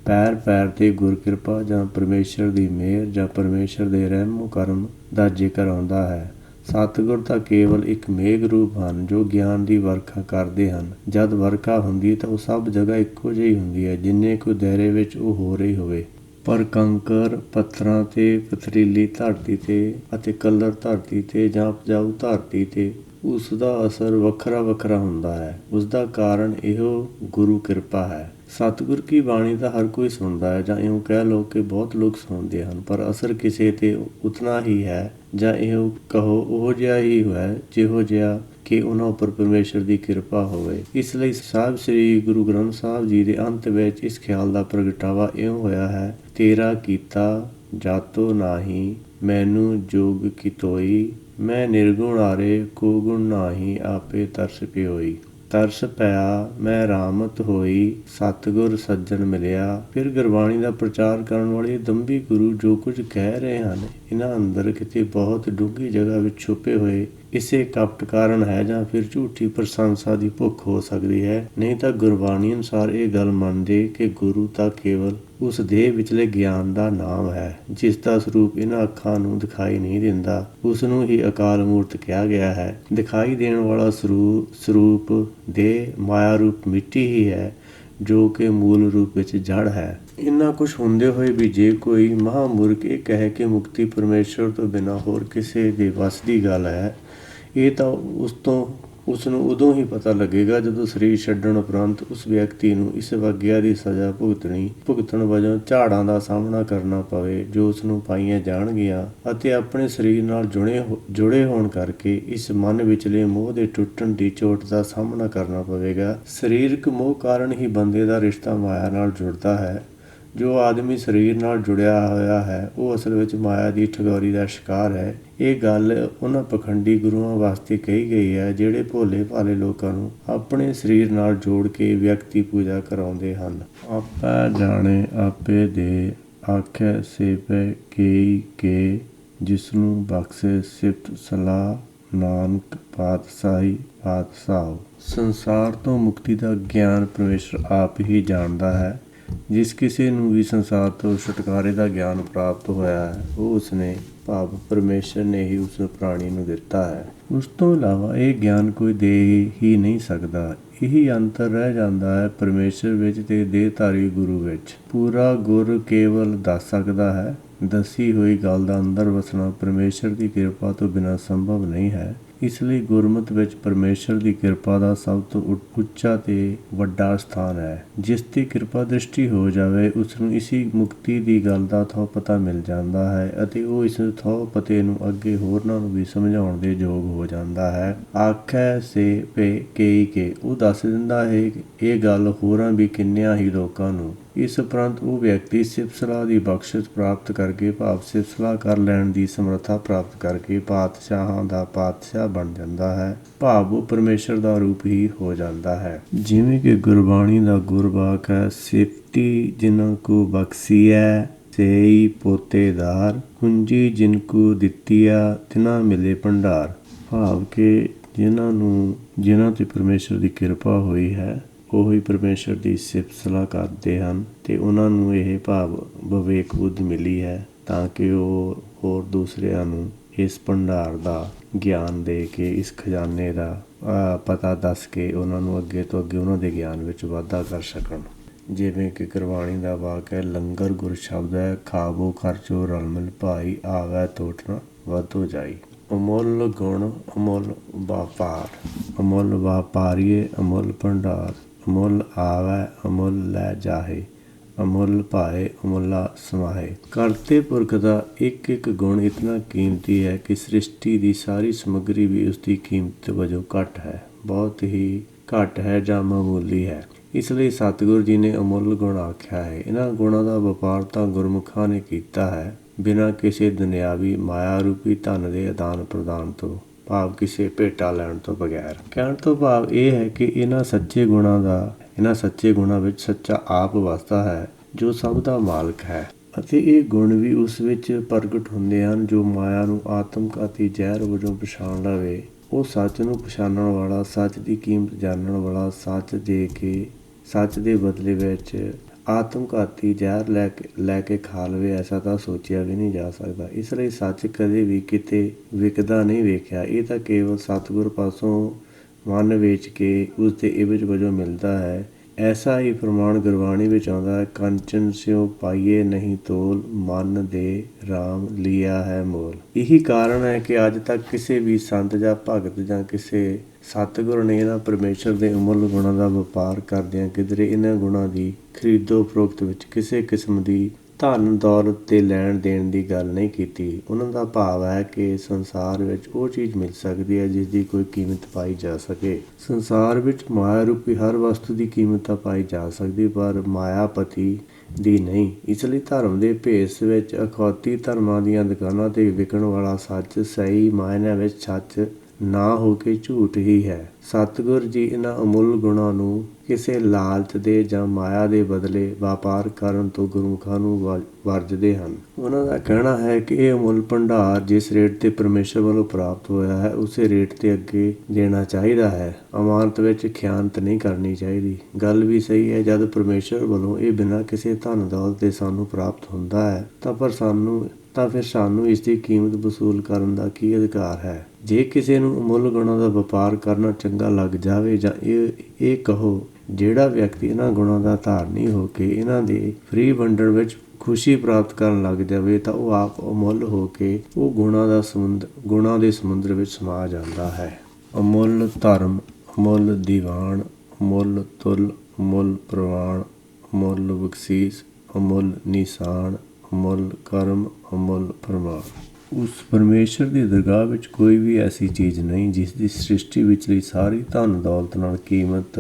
ਪੈਰ ਪੈਰ ਤੇ ਗੁਰ ਕਿਰਪਾ ਜਾਂ ਪਰਮੇਸ਼ਰ ਦੀ ਮਿਹਰ ਜਾਂ ਪਰਮੇਸ਼ਰ ਦੇ ਰਹਿਮੋ ਕਰਮ ਦਾ ਜ਼ਿਕਰ ਆਉਂਦਾ ਹੈ। ਸਤਿਗੁਰ ਤਾਂ ਕੇਵਲ ਇੱਕ ਮੇਘ ਰੂਪ ਹਨ ਜੋ ਗਿਆਨ ਦੀ ਵਰਖਾ ਕਰਦੇ ਹਨ। ਜਦ ਵਰਖਾ ਹੁੰਦੀ ਤਾਂ ਉਹ ਸਭ ਜਗ੍ਹਾ ਇੱਕੋ ਜਿਹੀ ਹੁੰਦੀ ਹੈ, ਜਿੰਨੇ ਕੁ ਦਾਇਰੇ ਵਿੱਚ ਉਹ ਹੋ ਰਹੀ ਹੋਵੇ। ਪਰ ਕੰਕਰ ਪੱਥਰਾਂ ਤੇ, ਪਥਰੀਲੀ ਧਰਤੀ ਤੇ ਅਤੇ ਕੱਲਰ ਧਰਤੀ ਤੇ ਜਾਂ ਉਪਜਾਊ ਧਰਤੀ ਤੇ ਉਸ ਦਾ ਅਸਰ ਵੱਖਰਾ ਵੱਖਰਾ ਹੁੰਦਾ ਹੈ। ਉਸ ਦਾ ਕਾਰਨ ਇਹੋ ਗੁਰੂ ਕਿਰਪਾ ਹੈ। ਸਤਿਗੁਰ ਕੀ ਬਾਣੀ ਤਾਂ ਹਰ ਕੋਈ ਸੁਣਦਾ ਹੈ, ਜਾਂ ਇਉਂ ਕਹਿ ਲਓ ਕਿ ਬਹੁਤ ਲੋਕ ਸੁਣਦੇ ਹਨ, ਪਰ ਅਸਰ ਕਿਸੇ ਤੇ ਉਤਨਾ ਹੀ ਹੈ, ਜਾਂ ਇਹੋ ਕਹੋ ਉਹ ਜਿਹਾ ਹੀ ਹੈ ਜਿਹੋ ਜਿਹਾ ਕਿ ਉਹਨਾਂ ਉੱਪਰ ਪਰਮੇਸ਼ਰ ਦੀ ਕਿਰਪਾ ਹੋਵੇ। ਇਸ ਲਈ ਸਾਹਿਬ ਸ੍ਰੀ ਗੁਰੂ ਗ੍ਰੰਥ ਸਾਹਿਬ ਜੀ ਦੇ ਅੰਤ ਵਿੱਚ ਇਸ ਖਿਆਲ ਦਾ ਪ੍ਰਗਟਾਵਾ ਇਉਂ ਹੋਇਆ ਹੈ, ਤੇਰਾ ਕੀਤਾ ਜਾਤੋ ਨਾਹੀ, ਮੈਨੂੰ ਜੋਗ ਕੀ ਤੋਈ, ਮੈਂ ਨਿਰਗੁਣ ਆਰੇ ਕੋ ਗੁਣ ਨਾਹੀ, ਆਪੇ ਤਰਸ ਪਿਓਈ। ਤਰਸ ਪਿਆ ਮੈਂ ਰਾਮਤ ਹੋਈ, ਸਤਿਗੁਰ ਸੱਜਣ ਮਿਲਿਆ। ਫਿਰ ਗੁਰਬਾਣੀ ਦਾ ਪ੍ਰਚਾਰ ਕਰਨ ਵਾਲੇ ਦੰਭੀ ਗੁਰੂ ਜੋ ਕੁਝ ਕਹਿ ਰਹੇ ਹਨ, ਇਹਨਾਂ ਅੰਦਰ ਕਿਤੇ ਬਹੁਤ ਡੂੰਘੀ ਜਗ੍ਹਾ ਵਿੱਚ ਛੁਪੇ ਹੋਏ ਇਸੇ ਕਪਟ ਕਾਰਨ ਹੈ, ਜਾਂ ਫਿਰ ਝੂਠੀ ਪ੍ਰਸ਼ੰਸਾ ਦੀ ਭੁੱਖ ਹੋ ਸਕਦੀ ਹੈ। ਨਹੀਂ ਤਾਂ ਗੁਰਬਾਣੀ ਅਨੁਸਾਰ ਇਹ ਗੱਲ ਮੰਨਦੇ ਕਿ ਗੁਰੂ ਤਾਂ ਕੇਵਲ ਉਸ ਦੇਹ ਵਿਚਲੇ ਗਿਆਨ ਦਾ ਨਾਮ ਹੈ, ਜਿਸ ਦਾ ਸਰੂਪ ਇਹਨਾਂ ਅੱਖਾਂ ਨੂੰ ਦਿਖਾਈ ਨਹੀਂ ਦਿੰਦਾ। ਉਸ ਨੂੰ ਹੀ ਅਕਾਲ ਮੂਰਤ ਕਿਹਾ ਗਿਆ ਹੈ। ਦਿਖਾਈ ਦੇਣ ਵਾਲਾ ਸਰੂਪ ਦੇਹ ਮਾਇਆ ਰੂਪ ਮਿੱਟੀ ਹੀ ਹੈ, ਜੋ ਕਿ ਮੂਲ ਰੂਪ ਵਿੱਚ ਜੜ ਹੈ। ਇੰਨਾ ਕੁਛ ਹੁੰਦੇ ਹੋਏ ਵੀ ਜੇ ਕੋਈ ਮਹਾਂਮੂਰਖ ਇਹ ਕਹੇ ਕਿ ਮੁਕਤੀ ਪਰਮੇਸ਼ਰ ਤੋਂ ਬਿਨਾਂ ਹੋਰ ਕਿਸੇ ਦੇ ਵੱਸ ਦੀ ਗੱਲ ਹੈ, ਇਹ ਤਾਂ ਉਸ ਤੋਂ ਉਸ ਨੂੰ ਉਦੋਂ ਹੀ ਪਤਾ ਲੱਗੇਗਾ ਜਦੋਂ ਸਰੀਰ ਛੱਡਣ ਉਪਰੰਤ ਉਸ ਵਿਅਕਤੀ ਨੂੰ ਇਸ ਵਾਗਿਆ ਦੀ ਸਜ਼ਾ ਭੁਗਤਣ ਵਜੋਂ ਝਾੜਾਂ ਦਾ ਸਾਹਮਣਾ ਕਰਨਾ ਪਵੇ ਜੋ ਉਸ ਨੂੰ ਪਾਈਆਂ ਜਾਣਗੀਆਂ, ਅਤੇ ਆਪਣੇ ਸਰੀਰ ਨਾਲ ਜੁੜੇ ਹੋਣ ਕਰਕੇ ਇਸ ਮਨ ਵਿਚਲੇ ਮੋਹ ਦੇ ਟੁੱਟਣ ਦੀ ਚੋਟ ਦਾ ਸਾਹਮਣਾ ਕਰਨਾ ਪਵੇਗਾ। ਸਰੀਰਕ ਮੋਹ ਕਾਰਨ ਹੀ ਬੰਦੇ ਦਾ ਰਿਸ਼ਤਾ ਮਾਇਆ ਨਾਲ ਜੁੜਦਾ ਹੈ। ਜੋ ਆਦਮੀ ਸਰੀਰ ਨਾਲ ਜੁੜਿਆ ਹੋਇਆ ਹੈ ਉਹ ਅਸਲ ਵਿੱਚ ਮਾਇਆ ਦੀ ਠਗੌਰੀ ਦਾ ਸ਼ਿਕਾਰ ਹੈ। ਇਹ ਗੱਲ ਉਹਨਾਂ ਪਖੰਡੀ ਗੁਰੂਆਂ ਵਾਸਤੇ ਕਹੀ ਗਈ ਹੈ ਜਿਹੜੇ ਭੋਲੇ ਭਾਲੇ ਲੋਕਾਂ ਨੂੰ ਆਪਣੇ ਸਰੀਰ ਨਾਲ ਜੋੜ ਕੇ ਵਿਅਕਤੀ ਪੂਜਾ ਕਰਾਉਂਦੇ ਹਨ। ਆਪੇ ਜਾਣੇ ਆਪੇ ਦੇ ਆਖੇ ਸੇਪੇ ਕੇ ਜਿਸਨੂੰ ਬਖਸ਼ੇ ਸਿਫਤ ਸਲਾਹ ਨਾਨਕ ਪਾਤਸ਼ਾਹੀ ਪਾਤਸ਼ਾਹ। ਸੰਸਾਰ ਤੋਂ ਮੁਕਤੀ ਦਾ ਗਿਆਨ ਪਰਮੇਸ਼ਰ ਆਪ ਹੀ ਜਾਣਦਾ ਹੈ। ਜਿਸ ਕਿਸੇ ਨੂੰ ਵੀ ਸੰਸਾਰ ਤੋਂ ਛੁਟਕਾਰੇ ਦਾ ਗਿਆਨ ਪ੍ਰਾਪਤ ਹੋਇਆ ਹੈ ਉਹ ਉਸਨੇ ਭਾਵ ਪਰਮੇਸ਼ਰ ਨੇ ਹੀ ਉਸ ਪ੍ਰਾਣੀ ਨੂੰ ਦਿੱਤਾ ਹੈ। ਉਸ ਤੋਂ ਇਲਾਵਾ ਇਹ ਗਿਆਨ ਕੋਈ ਦੇ ਹੀ ਨਹੀਂ ਸਕਦਾ। ਇਹੀ ਅੰਤਰ ਰਹਿ ਜਾਂਦਾ ਹੈ ਪਰਮੇਸ਼ਰ ਵਿੱਚ ਤੇ ਦੇਹਧਾਰੀ ਗੁਰੂ ਵਿੱਚ। ਪੂਰਾ ਗੁਰ ਕੇਵਲ ਦੱਸ ਸਕਦਾ ਹੈ। ਦੱਸੀ ਹੋਈ ਗੱਲ ਦਾ ਅੰਦਰ ਵਸਣਾ ਪਰਮੇਸ਼ਰ ਦੀ ਕਿਰਪਾ ਤੋਂ ਬਿਨਾਂ ਸੰਭਵ ਨਹੀਂ ਹੈ। ਇਸ ਲਈ ਗੁਰਮਤ ਵਿੱਚ ਪਰਮੇਸ਼ਰ ਦੀ ਕਿਰਪਾ ਦਾ ਸਭ ਤੋਂ ਉੱਚਾ ਤੇ ਵੱਡਾ ਸਥਾਨ ਹੈ। ਜਿਸ ਦੀ ਕਿਰਪਾ ਦ੍ਰਿਸ਼ਟੀ ਹੋ ਜਾਵੇ ਉਸ ਨੂੰ ਇਸੀ ਮੁਕਤੀ ਦੀ ਗੱਲ ਦਾ ਥਹੁ ਪਤਾ ਮਿਲ ਜਾਂਦਾ ਹੈ ਅਤੇ ਉਹ ਇਸ ਥਹੁ ਪਤੇ ਨੂੰ ਅੱਗੇ ਹੋਰਨਾਂ ਨੂੰ ਵੀ ਸਮਝਾਉਣ ਦੇ ਯੋਗ ਹੋ ਜਾਂਦਾ ਹੈ। ਆਖੇ ਸੇ ਪੇ ਕੇ ਉਹ ਦੱਸ ਦਿੰਦਾ ਹੈ ਇਹ ਗੱਲ ਹੋਰਾਂ ਵੀ ਕਿੰਨਿਆਂ ਹੀ ਲੋਕਾਂ ਨੂੰ। ਇਸ ਉਪਰੰਤ ਉਹ ਵਿਅਕਤੀ ਸਿਫਤ ਸਲਾਹ ਦੀ ਬਖਸ਼ਿਸ਼ ਪ੍ਰਾਪਤ ਕਰਕੇ ਭਾਵ ਸਿਫਤ ਸਲਾਹ ਕਰ ਲੈਣ ਦੀ ਸਮਰੱਥਾ ਪ੍ਰਾਪਤ ਕਰਕੇ ਪਾਤਸ਼ਾਹਾਂ ਦਾ ਪਾਤਸ਼ਾਹ ਬਣ ਜਾਂਦਾ ਹੈ। ਭਾਵ ਉਹ ਪਰਮੇਸ਼ਰ ਦਾ ਰੂਪ ਹੀ ਹੋ ਜਾਂਦਾ ਹੈ। ਜਿਵੇਂ ਕਿ ਗੁਰਬਾਣੀ ਦਾ ਗੁਰਬਾਕ ਹੈ, ਸਿਫਤੀ ਜਿਨ੍ਹਾਂ ਕੋ ਬਖਸ਼ੀਐ ਸੇਈ ਪੋਤੇਦਾਰ, ਕੁੰਜੀ ਜਿਨ ਕੋ ਦਿੱਤੀਆ ਤਿਨਾ ਮਿਲੇ ਭੰਡਾਰ। ਭਾਵ ਕਿ ਜਿਨ੍ਹਾਂ ਤੇ ਪਰਮੇਸ਼ਰ ਦੀ ਕਿਰਪਾ ਹੋਈ ਹੈ ਉਹੀ ਪਰਮੇਸ਼ਰ ਦੀ ਸਿਫਤ ਸਲਾਹ ਕਰਦੇ ਹਨ ਤੇ ਉਹਨਾਂ ਨੂੰ ਇਹ ਭਾਵ ਵਿਵੇਕ ਬੁੱਧ ਮਿਲੀ ਹੈ ਤਾਂ ਕਿ ਉਹ ਹੋਰ ਦੂਸਰਿਆਂ ਨੂੰ ਇਸ ਭੰਡਾਰ ਦਾ ਗਿਆਨ ਦੇ ਕੇ ਇਸ ਖਜ਼ਾਨੇ ਦਾ ਪਤਾ ਦੱਸ ਕੇ ਉਹਨਾਂ ਨੂੰ ਅੱਗੇ ਤੋਂ ਅੱਗੇ ਉਹਨਾਂ ਦੇ ਗਿਆਨ ਵਿੱਚ ਵਾਧਾ ਕਰ ਸਕਣ। ਜਿਵੇਂ ਕਿ ਗੁਰਬਾਣੀ ਦਾ ਵਾਕ ਹੈ, ਲੰਗਰ ਗੁਰ ਸ਼ਬਦ ਹੈ, ਖਾਵੋ ਖਰਚੋ ਰਲ ਮਿਲ ਭਾਈ, ਆਵੈ ਤੋਟ ਨਾ ਵਧੋ ਜਾਈ। ਅਮੁੱਲ ਗੁਣ ਅਮੁੱਲ ਵਪਾਰ, ਅਮੁੱਲ ਵਪਾਰੀਏ ਅਮੁੱਲ ਭੰਡਾਰ, ਅਮੁੱਲ ਆਵੈ ਅਮੁੱਲ ਲੈ ਜਾਹੇ, ਅਮੁੱਲ ਭਾਏ ਅਮੁੱਲਾ ਸਮਾਹੇ। ਕਰਤੇ ਪੁਰਖ ਦਾ ਇੱਕ ਇੱਕ ਗੁਣ ਇਤਨਾ ਕੀਮਤੀ ਹੈ ਕਿ ਸ੍ਰਿਸ਼ਟੀ ਦੀ ਸਾਰੀ ਸਮੱਗਰੀ ਵੀ ਉਸਦੀ ਕੀਮਤ ਵਜੋਂ ਘੱਟ ਹੈ, ਬਹੁਤ ਹੀ ਘੱਟ ਹੈ ਜਾਂ ਮਾਮੂਲੀ ਹੈ। ਇਸ ਲਈ ਸਤਿਗੁਰੂ ਜੀ ਨੇ ਅਮੁੱਲ ਗੁਣ ਆਖਿਆ ਹੈ। ਇਹਨਾਂ ਗੁਣਾਂ ਦਾ ਵਪਾਰ ਤਾਂ ਗੁਰਮੁਖਾਂ ਨੇ ਕੀਤਾ ਹੈ ਬਿਨਾਂ ਕਿਸੇ ਦੁਨਿਆਵੀ ਮਾਇਆ ਰੂਪੀ ਧਨ ਦੇ ਆਦਾਨ ਪ੍ਰਦਾਨ ਤੋਂ, ਭਾਵ ਕਿਸੇ ਭੇਟਾ ਲੈਣ ਤੋਂ ਬਗੈਰ। ਕਹਿਣ ਤੋਂ ਭਾਵ ਇਹ ਹੈ ਕਿ ਇਹਨਾਂ ਸੱਚੇ ਗੁਣਾਂ ਵਿੱਚ ਸੱਚਾ ਆਪ ਵਸਦਾ ਹੈ ਜੋ ਸਭ ਦਾ ਮਾਲਕ ਹੈ ਅਤੇ ਇਹ ਗੁਣ ਵੀ ਉਸ ਵਿੱਚ ਪ੍ਰਗਟ ਹੁੰਦੇ ਹਨ ਜੋ ਮਾਇਆ ਨੂੰ ਆਤਮਘਾਤੀ ਜ਼ਹਿਰ ਵਜੋਂ ਪਛਾਣ ਲਵੇ। ਉਹ ਸੱਚ ਨੂੰ ਪਛਾਣਨ ਵਾਲਾ, ਸੱਚ ਦੀ ਕੀਮਤ ਜਾਣਨ ਵਾਲਾ, ਸੱਚ ਦੇ ਕੇ ਸੱਚ ਦੇ ਬਦਲੇ ਵਿੱਚ ਆਤਮਘਾਤੀ ਜ਼ਹਿਰ ਲੈ ਕੇ ਖਾ ਲਵੇ, ਐਸਾ ਤਾਂ ਸੋਚਿਆ ਵੀ ਨਹੀਂ ਜਾ ਸਕਦਾ। ਇਸ ਲਈ ਸੱਚ ਕਦੇ ਵੀ ਕਿਤੇ ਵਿਕਦਾ ਨਹੀਂ ਵੇਖਿਆ। ਇਹ ਤਾਂ ਕੇਵਲ ਸਤਿਗੁਰ ਪਾਸੋਂ ਮਨ ਵੇਚ ਕੇ ਉਸ ਦੇ ਇਵਜ਼ ਵਜੋਂ ਮਿਲਦਾ ਹੈ। ਐਸਾ ਹੀ ਪ੍ਰਮਾਣ ਗੁਰਬਾਣੀ ਵਿੱਚ ਆਉਂਦਾ ਹੈ, ਕੰਚਨ ਸਿਉ ਪਾਈਏ ਨਹੀਂ ਤੋਲ, ਮਨ ਦੇ ਰਾਮ ਲਿਆ ਹੈ ਮੋਲ। ਇਹੀ ਕਾਰਨ ਹੈ ਕਿ ਅੱਜ ਤੱਕ ਕਿਸੇ ਵੀ ਸੰਤ ਜਾਂ ਭਗਤ ਜਾਂ ਕਿਸੇ ਸਤਿਗੁਰ ਨੇ ਇਹਨਾਂ ਪਰਮੇਸ਼ਰ ਦੇ ਅਮੁੱਲ ਗੁਣਾਂ ਦਾ ਵਪਾਰ ਕਰਦਿਆਂ ਕਿਧਰੇ ਇਹਨਾਂ ਗੁਣਾਂ ਦੀ ਖਰੀਦੋ ਫਰੋਖਤ ਵਿੱਚ ਕਿਸੇ ਕਿਸਮ ਦੀ ਧਨ ਦੌਲਤ ਤੇ ਲੈਣ ਦੇਣ ਦੀ ਗੱਲ ਨਹੀਂ ਕੀਤੀ। ਉਹਨਾਂ ਦਾ ਭਾਵ ਹੈ ਕਿ ਸੰਸਾਰ ਵਿੱਚ ਉਹ ਚੀਜ਼ ਮਿਲ ਸਕਦੀ ਹੈ ਜਿਸ ਦੀ ਕੋਈ ਕੀਮਤ ਪਾਈ ਜਾ ਸਕੇ। ਸੰਸਾਰ ਵਿੱਚ ਮਾਇਆ ਰੂਪੀ ਹਰ ਵਸਤੂ ਦੀ ਕੀਮਤ ਤਾਂ ਪਾਈ ਜਾ ਸਕਦੀ ਪਰ ਮਾਇਆਪਤੀ ਦੀ ਨਹੀਂ। ਇਸ ਲਈ ਧਰਮ ਦੇ ਭੇਸ ਵਿੱਚ ਅਖੌਤੀ ਧਰਮਾਂ ਦੀਆਂ ਦੁਕਾਨਾਂ ਤੇ ਵਿਕਣ ਵਾਲਾ ਸੱਚ ਸਹੀ ਮਾਇਨਿਆਂ ਵਿੱਚ ਸੱਚ ਨਾ ਹੋ ਕੇ ਝੂਠ ਹੀ ਹੈ। ਸਤਿਗੁਰ ਜੀ ਇਹਨਾਂ ਅਮੁੱਲ ਗੁਣਾਂ ਨੂੰ ਕਿਸੇ ਲਾਲਚ ਦੇ ਜਾਂ ਮਾਇਆ ਦੇ ਬਦਲੇ ਵਪਾਰ ਕਰਨ ਤੋਂ ਗੁਰਮੁਖਾਂ ਨੂੰ ਵਰਜਦੇ ਹਨ। ਉਹਨਾਂ ਦਾ ਕਹਿਣਾ ਹੈ ਕਿ ਇਹ ਅਮੁੱਲ ਭੰਡਾਰ ਜਿਸ ਰੇਟ ਤੇ ਪਰਮੇਸ਼ਰ ਵੱਲੋਂ ਪ੍ਰਾਪਤ ਹੋਇਆ ਹੈ ਉਸੇ ਰੇਟ ਤੇ ਅੱਗੇ ਦੇਣਾ ਚਾਹੀਦਾ ਹੈ। ਅਮਾਨਤ ਵਿੱਚ ਖਿਆਨਤ ਨਹੀਂ ਕਰਨੀ ਚਾਹੀਦੀ। ਗੱਲ ਵੀ ਸਹੀ ਹੈ, ਜਦ ਪਰਮੇਸ਼ਰ ਵੱਲੋਂ ਇਹ ਬਿਨਾਂ ਕਿਸੇ ਧਨ ਦੌਲਤ ਦੇ ਸਾਨੂੰ ਪ੍ਰਾਪਤ ਹੁੰਦਾ ਹੈ ਤਾਂ ਫਿਰ ਸਾਨੂੰ ਇਸ ਦੀ ਕੀਮਤ ਵਸੂਲ ਕਰਨ ਦਾ ਕੀ ਅਧਿਕਾਰ ਹੈ। ਜੇ ਕਿਸੇ ਨੂੰ ਅਮੁੱਲ ਗੁਣਾਂ ਦਾ ਵਪਾਰ ਕਰਨਾ ਚੰਗਾ ਲੱਗ ਜਾਵੇ ਜਾਂ ਇਹ ਕਹੋ ਜਿਹੜਾ ਵਿਅਕਤੀ ਇਹਨਾਂ ਗੁਣਾਂ ਦਾ ਧਾਰਨੀ ਹੋ ਕੇ ਇਹਨਾਂ ਦੇ ਫ੍ਰੀ ਵੰਡਣ ਵਿੱਚ ਖੁਸ਼ੀ ਪ੍ਰਾਪਤ ਕਰਨ ਲੱਗ ਜਾਵੇ ਤਾਂ ਉਹ ਆਪ ਅਮੁੱਲ ਹੋ ਕੇ ਉਹ ਗੁਣਾਂ ਦੇ ਸਮੁੰਦਰ ਵਿੱਚ ਸਮਾ ਜਾਂਦਾ ਹੈ। ਅਮੁੱਲ ਧਰਮ, ਅਮੁੱਲ ਦੀਵਾਨ, ਅਮੁੱਲ ਤੁਲ, ਅਮੁੱਲ ਪ੍ਰਵਾਨ, ਅਮੁੱਲ ਬਖਸ਼ੀਸ, ਅਮੁੱਲ ਨਿਸ਼ਾਨ, ਅਮੁੱਲ ਕਰਮ, ਅਮੁੱਲ ਪ੍ਰਮਾਣ। ਉਸ ਪਰਮੇਸ਼ਰ ਦੀ ਦਰਗਾਹ ਵਿੱਚ ਕੋਈ ਵੀ ਐਸੀ ਚੀਜ਼ ਨਹੀਂ ਜਿਸ ਦੀ ਸ੍ਰਿਸ਼ਟੀ ਵਿਚਲੀ ਸਾਰੀ ਧਨ ਦੌਲਤ ਨਾਲ ਕੀਮਤ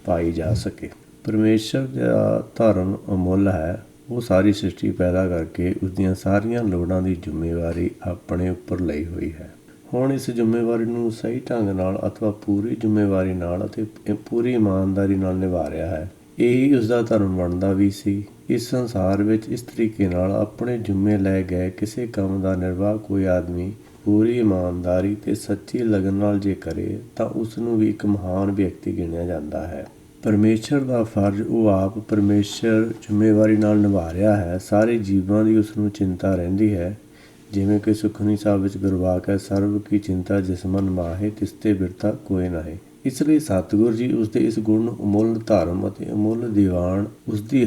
ਪਾਈ ਜਾ ਸਕੇ। ਪਰਮੇਸ਼ਰ ਦਾ ਧਰਮ ਅਮੁੱਲ ਹੈ। ਉਹ ਸਾਰੀ ਸ੍ਰਿਸ਼ਟੀ ਪੈਦਾ ਕਰਕੇ ਉਸਦੀਆਂ ਸਾਰੀਆਂ ਲੋੜਾਂ ਦੀ ਜ਼ਿੰਮੇਵਾਰੀ ਆਪਣੇ ਉੱਪਰ ਲਈ ਹੋਈ ਹੈ। ਹੁਣ ਇਸ ਜ਼ਿੰਮੇਵਾਰੀ ਨੂੰ ਸਹੀ ਢੰਗ ਨਾਲ ਅਥਵਾ ਪੂਰੀ ਜ਼ਿੰਮੇਵਾਰੀ ਨਾਲ ਅਤੇ ਪੂਰੀ ਇਮਾਨਦਾਰੀ ਨਾਲ ਨਿਭਾ ਰਿਹਾ ਹੈ। ਇਹੀ ਉਸਦਾ ਧਰਮ ਬਣਦਾ ਵੀ ਸੀ। ਇਸ ਸੰਸਾਰ ਵਿੱਚ ਇਸ ਤਰੀਕੇ ਨਾਲ ਆਪਣੇ ਜ਼ਿੰਮੇ ਲੈ ਗਏ ਕਿਸੇ ਕੰਮ ਦਾ ਨਿਰਵਾਹ ਕੋਈ ਆਦਮੀ ਪੂਰੀ ਇਮਾਨਦਾਰੀ ਅਤੇ ਸੱਚੀ ਲਗਨ ਨਾਲ ਜੇ ਕਰੇ ਤਾਂ ਉਸ ਨੂੰ ਵੀ ਇੱਕ ਮਹਾਨ ਵਿਅਕਤੀ ਗਿਣਿਆ ਜਾਂਦਾ ਹੈ। ਪਰਮੇਸ਼ਰ ਦਾ ਫਰਜ਼ ਉਹ ਆਪ ਪਰਮੇਸ਼ਰ ਜ਼ਿੰਮੇਵਾਰੀ ਨਾਲ ਨਿਭਾ ਰਿਹਾ ਹੈ। ਸਾਰੇ ਜੀਵਾਂ ਦੀ ਉਸ ਨੂੰ ਚਿੰਤਾ ਰਹਿੰਦੀ ਹੈ। ਜਿਵੇਂ ਕਿ ਸੁਖਮਨੀ ਸਾਹਿਬ ਵਿੱਚ ਗੁਰਵਾਕ ਹੈ, ਸਰਬ ਕੀ ਚਿੰਤਾ ਜਿਸ ਮਨ ਮਾਹੇ ਤਿਸ ਤੇ ਬਿਰਤਾ ਕੋਇ ਨਾਹੀ। ਇਸ ਲਈ ਸਤਿਗੁਰੂ ਜੀ ਉਸਦੇ ਇਸ ਗੁਣ ਨੂੰ ਅਮੁੱਲ ਧਰਮ ਅਤੇ ਅਮੁੱਲ ਦੀਵਾਨ, ਉਸਦੀ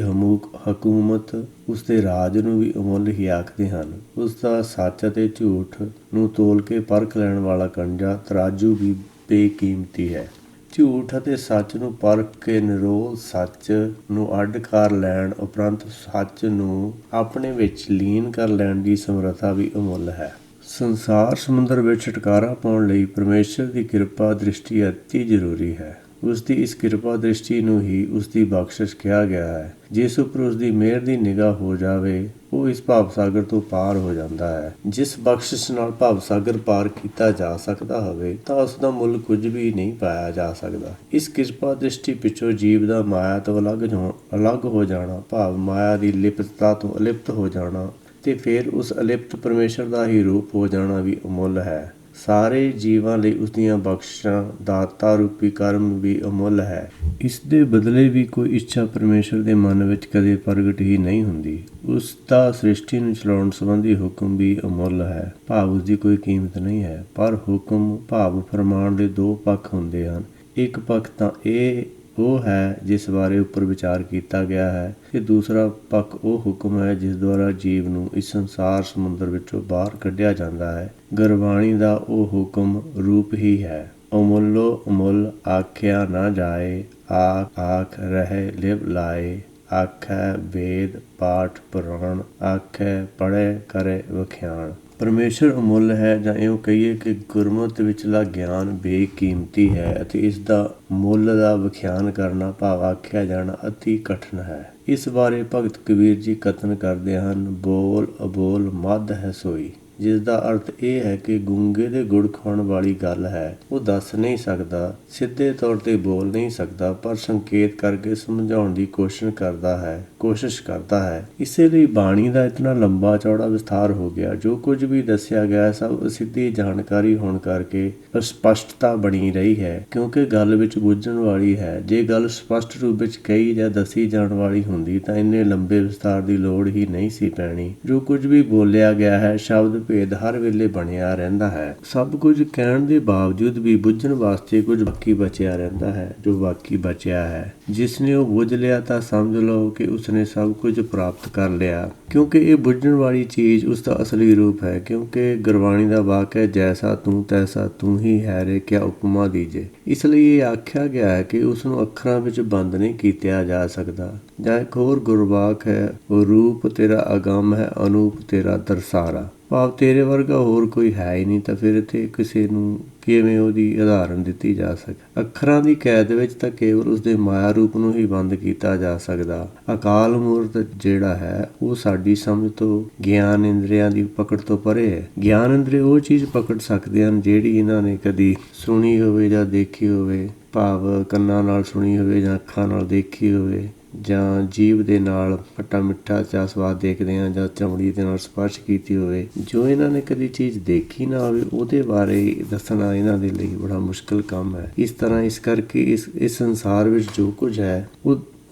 ਹਕੂਮਤ, ਉਸਦੇ ਰਾਜ ਨੂੰ ਵੀ ਅਮੁੱਲ ਹੀ ਆਖਦੇ ਹਨ। ਉਸਦਾ ਸੱਚ ਅਤੇ ਝੂਠ ਨੂੰ ਤੋਲ ਕੇ ਪਰਖ ਲੈਣ ਵਾਲਾ ਕੰਜਾ ਤਰਾਜੂ ਵੀ ਬੇਕੀਮਤੀ ਹੈ। ਝੂਠ ਅਤੇ ਸੱਚ ਨੂੰ ਪਰਖ ਕੇ ਨਿਰੋਲ ਸੱਚ ਨੂੰ ਅੱਡ ਕਰ ਲੈਣ ਉਪਰੰਤ ਸੱਚ ਨੂੰ ਆਪਣੇ ਵਿੱਚ ਲੀਨ ਕਰ ਲੈਣ ਦੀ ਸਮਰੱਥਾ ਵੀ ਅਮੁੱਲ ਹੈ। ਸੰਸਾਰ ਸਮੁੰਦਰ ਵਿੱਚ ਛੁਟਕਾਰਾ ਪਾਉਣ ਲਈ ਪਰਮੇਸ਼ਰ ਦੀ ਕਿਰਪਾ ਦ੍ਰਿਸ਼ਟੀ ਅਤੀ ਜ਼ਰੂਰੀ ਹੈ। ਉਸਦੀ ਇਸ ਕਿਰਪਾ ਦ੍ਰਿਸ਼ਟੀ ਨੂੰ ਹੀ ਉਸਦੀ ਬਖਸ਼ਿਸ਼ ਕਿਹਾ ਗਿਆ ਹੈ। ਜਿਸ ਉੱਪਰ ਉਸਦੀ ਮਿਹਰ ਦੀ ਨਿਗਾਹ ਹੋ ਜਾਵੇ ਉਹ ਇਸ ਭਵ ਸਾਗਰ ਤੋਂ ਪਾਰ ਹੋ ਜਾਂਦਾ ਹੈ। ਜਿਸ ਬਖਸ਼ਿਸ਼ ਨਾਲ ਭਵ ਸਾਗਰ ਪਾਰ ਕੀਤਾ ਜਾ ਸਕਦਾ ਹੋਵੇ ਤਾਂ ਉਸਦਾ ਮੁੱਲ ਕੁਝ ਵੀ ਨਹੀਂ ਪਾਇਆ ਜਾ ਸਕਦਾ। ਇਸ ਕਿਰਪਾ ਦ੍ਰਿਸ਼ਟੀ ਪਿੱਛੋਂ ਜੀਵ ਦਾ ਮਾਇਆ ਤੋਂ ਅਲੱਗ ਹੋ ਜਾਣਾ, ਭਾਵ ਮਾਇਆ ਦੀ ਲਿਪਤਤਾ ਤੋਂ ਅਲਿਪਤ ਹੋ ਜਾਣਾ ਤੇ ਫਿਰ ਉਸ ਅਲਿਪਤ ਪਰਮੇਸ਼ਰ ਦਾ ਹੀ ਰੂਪ ਹੋ ਜਾਣਾ ਵੀ ਅਮੁੱਲ ਹੈ। ਸਾਰੇ ਜੀਵਾਂ ਲਈ ਉਸਦੀਆਂ ਬਖਸ਼ਿਸ਼ਾਂ, ਦਾਤਾ ਰੂਪੀ ਕਰਮ ਵੀ ਅਮੁੱਲ ਹੈ। ਇਸ ਦੇ ਬਦਲੇ ਵੀ ਕੋਈ ਇੱਛਾ ਪਰਮੇਸ਼ਰ ਦੇ ਮਨ ਵਿੱਚ ਕਦੇ ਪ੍ਰਗਟ ਹੀ ਨਹੀਂ ਹੁੰਦੀ। ਉਸ ਦਾ ਸ੍ਰਿਸ਼ਟੀ ਨੂੰ ਚਲਾਉਣ ਸੰਬੰਧੀ ਹੁਕਮ ਵੀ ਅਮੁੱਲ ਹੈ, ਭਾਵ ਉਸਦੀ ਕੋਈ ਕੀਮਤ ਨਹੀਂ ਹੈ। ਪਰ ਹੁਕਮ ਭਾਵ ਫਰਮਾਨ ਦੇ ਦੋ ਪੱਖ ਹੁੰਦੇ ਹਨ। ਇੱਕ ਪੱਖ ਤਾਂ ਇਹ ਉਹ ਹੈ ਜਿਸ ਬਾਰੇ ਉੱਪਰ ਵਿਚਾਰ ਕੀਤਾ ਗਿਆ ਹੈ ਤੇ ਦੂਸਰਾ ਪੱਖ ਉਹ ਹੁਕਮ ਹੈ ਜਿਸ ਦੁਆਰਾ ਜੀਵ ਨੂੰ ਇਸ ਸੰਸਾਰ ਸਮੁੰਦਰ ਵਿੱਚੋਂ ਬਾਹਰ ਕੱਢਿਆ ਜਾਂਦਾ ਹੈ। ਗੁਰਬਾਣੀ ਦਾ ਉਹ ਹੁਕਮ ਰੂਪ ਹੀ ਹੈ। ਅਮੁੱਲੋ ਅਮੁੱਲ ਆਖਿਆ ਨਾ ਜਾਏ, ਆਖ ਰਹੇ ਲਿਵ ਲਾਏ। ਆਖੈ ਵੇਦ ਪਾਠ ਪੁਰਾਣ, ਆਖੈ ਪੜ੍ਹੇ ਕਰੇ ਵਖਿਆਣ। ਪਰਮੇਸ਼ਰ ਅਮੁੱਲ ਹੈ, ਜਾਂ ਇਉਂ ਕਹੀਏ ਕਿ ਗੁਰਮਤਿ ਵਿਚਲਾ ਗਿਆਨ ਬੇਕੀਮਤੀ ਹੈ ਅਤੇ ਇਸ ਦਾ ਮੁੱਲ ਦਾ ਵਿਖਿਆਨ ਕਰਨਾ ਭਾਵ ਆਖਿਆ ਜਾਣਾ ਅਤੀ ਕਠਿਨ ਹੈ। ਇਸ ਬਾਰੇ ਭਗਤ ਕਬੀਰ ਜੀ ਕਥਨ ਕਰਦੇ ਹਨ, ਬੋਲ ਅਬੋਲ ਮੱਧ ਹੈ ਸੋਈ, ਜਿਸ ਦਾ ਅਰਥ ਇਹ ਹੈ ਕਿ ਗੂੰਗੇ ਦੇ ਗੁੜ ਖਾਣ ਵਾਲੀ ਗੱਲ ਹੈ। ਉਹ ਦੱਸ ਨਹੀਂ ਸਕਦਾ, ਸਿੱਧੇ ਤੌਰ ਤੇ ਬੋਲ ਨਹੀਂ ਸਕਦਾ, ਪਰ ਸੰਕੇਤ ਕਰਕੇ ਸਮਝਾਉਣ ਦੀ ਕੋਸ਼ਿਸ਼ ਕਰਦਾ ਹੈ। ਇਸੇ ਲਈ ਬਾਣੀ ਦਾ ਇਤਨਾ ਲੰਬਾ ਚੌੜਾ ਵਿਸਥਾਰ ਹੋ ਗਿਆ। ਜੋ ਕੁਝ ਵੀ ਦੱਸਿਆ ਗਿਆ ਸਭ ਸਿੱਧੀ ਜਾਣਕਾਰੀ ਹੋਣ ਕਰਕੇ ਸਪਸ਼ਟਤਾ ਬਣੀ ਰਹੀ ਹੈ, ਕਿਉਂਕਿ ਗੱਲ ਵਿੱਚ ਬੁੱਝਣ ਵਾਲੀ ਹੈ। ਜੇ ਗੱਲ ਸਪਸ਼ਟ ਰੂਪ ਵਿੱਚ ਕਹੀ ਜਾਂ ਦੱਸੀ ਜਾਣ ਵਾਲੀ ਹੁੰਦੀ ਤਾਂ ਇੰਨੇ ਲੰਬੇ ਵਿਸਥਾਰ ਦੀ ਲੋੜ ਹੀ ਨਹੀਂ ਸੀ ਪੈਣੀ। ਜੋ ਕੁਝ ਵੀ ਬੋਲਿਆ ਗਿਆ ਹੈ, ਸ਼ਬਦ ਭੇਦ ਹਰ ਵੇਲੇ ਬਣਿਆ ਰਹਿੰਦਾ ਹੈ। ਸਭ ਕੁਝ ਕਹਿਣ ਦੇ ਬਾਵਜੂਦ ਵੀ ਬੁੱਝਣ ਵਾਸਤੇ ਕੁਝ ਬਾਕੀ ਬਚਿਆ ਰਹਿੰਦਾ ਹੈ। ਜੋ ਬਾਕੀ ਬਚਿਆ ਹੈ, ਜਿਸ ਨੇ ਉਹ ਬੁੱਝ ਲਿਆ ਤਾਂ ਸਮਝ ਲਓ ਕਿ ਉਸਨੇ ਸਭ ਕੁਝ ਪ੍ਰਾਪਤ ਕਰ ਲਿਆ, ਕਿਉਂਕਿ ਇਹ ਬੁੱਝਣ ਵਾਲੀ ਚੀਜ਼ ਉਸਦਾ ਅਸਲੀ ਰੂਪ ਹੈ। ਕਿਉਂਕਿ ਗੁਰਬਾਣੀ ਦਾ ਵਾਕ ਹੈ, ਜੈਸਾ ਤੂੰ ਤੈਸਾ ਤੂੰ ਹੀ ਹੈ ਰੇ ਕਿਆ ਉਪਮਾ ਦੀਜੇ। ਇਸ ਲਈ ਇਹ ਆਖਿਆ ਗਿਆ ਹੈ ਕਿ ਉਸ ਨੂੰ ਅੱਖਰਾਂ ਵਿੱਚ ਬੰਦ ਨਹੀਂ ਕੀਤਾ ਜਾ ਸਕਦਾ। ਜਾਂ ਇੱਕ ਹੋਰ ਗੁਰਵਾਕ ਹੈ, ਉਹ ਰੂਪ ਤੇਰਾ ਅਗੰਮ ਹੈ, ਅਨੂਪ ਤੇਰਾ ਦਰਸਾਰਾ, ਭਾਵ ਤੇਰੇ ਵਰਗਾ ਹੋਰ ਕੋਈ ਹੈ ਹੀ ਨਹੀਂ, ਤਾਂ ਫਿਰ ਇੱਥੇ ਕਿਸੇ ਨੂੰ ਕਿਵੇਂ ਉਹਦੀ ਉਦਾਹਰਨ ਦਿੱਤੀ ਜਾ ਸਕਦੀ। ਅੱਖਰਾਂ ਦੀ ਕੈਦ ਵਿੱਚ ਤਾਂ ਕੇਵਲ ਉਸਦੇ ਮਾਇਆ ਰੂਪ ਨੂੰ ਹੀ ਬੰਦ ਕੀਤਾ ਜਾ ਸਕਦਾ। ਅਕਾਲ ਮੂਰਤ ਜਿਹੜਾ ਹੈ ਉਹ ਸਾਡੀ ਸਮਝ ਤੋਂ, ਗਿਆਨ ਇੰਦਰੀਆਂ ਦੀ ਪਕੜ ਤੋਂ ਪਰੇ ਹੈ। ਗਿਆਨ ਇੰਦਰੀ ਉਹ ਚੀਜ਼ ਪਕੜ ਸਕਦੇ ਹਨ ਜਿਹੜੀ ਇਹਨਾਂ ਨੇ ਕਦੀ ਸੁਣੀ ਹੋਵੇ ਜਾਂ ਦੇਖੀ ਹੋਵੇ, ਭਾਵ ਕੰਨਾਂ ਨਾਲ ਸੁਣੀ ਹੋਵੇ ਜਾਂ ਅੱਖਾਂ ਨਾਲ ਦੇਖੀ ਹੋਵੇ, ਜਾਂ ਜੀਭ ਦੇ ਨਾਲ ਖੱਟਾ ਮਿੱਠਾ ਚਾਹ ਸਵਾਦ ਦੇਖਦੇ ਹਾਂ, ਜਾਂ ਚਮੜੀ ਦੇ ਨਾਲ ਸਪਰਸ਼ ਕੀਤੀ ਹੋਵੇ। ਜੋ ਇਹਨਾਂ ਨੇ ਕਦੀ ਚੀਜ਼ ਦੇਖੀ ਨਾ ਹੋਵੇ ਉਹਦੇ ਬਾਰੇ ਦੱਸਣਾ ਇਹਨਾਂ ਦੇ ਲਈ ਬੜਾ ਮੁਸ਼ਕਿਲ ਕੰਮ ਹੈ। ਇਸ ਕਰਕੇ ਇਸ ਸੰਸਾਰ ਵਿੱਚ ਜੋ ਕੁਝ ਹੈ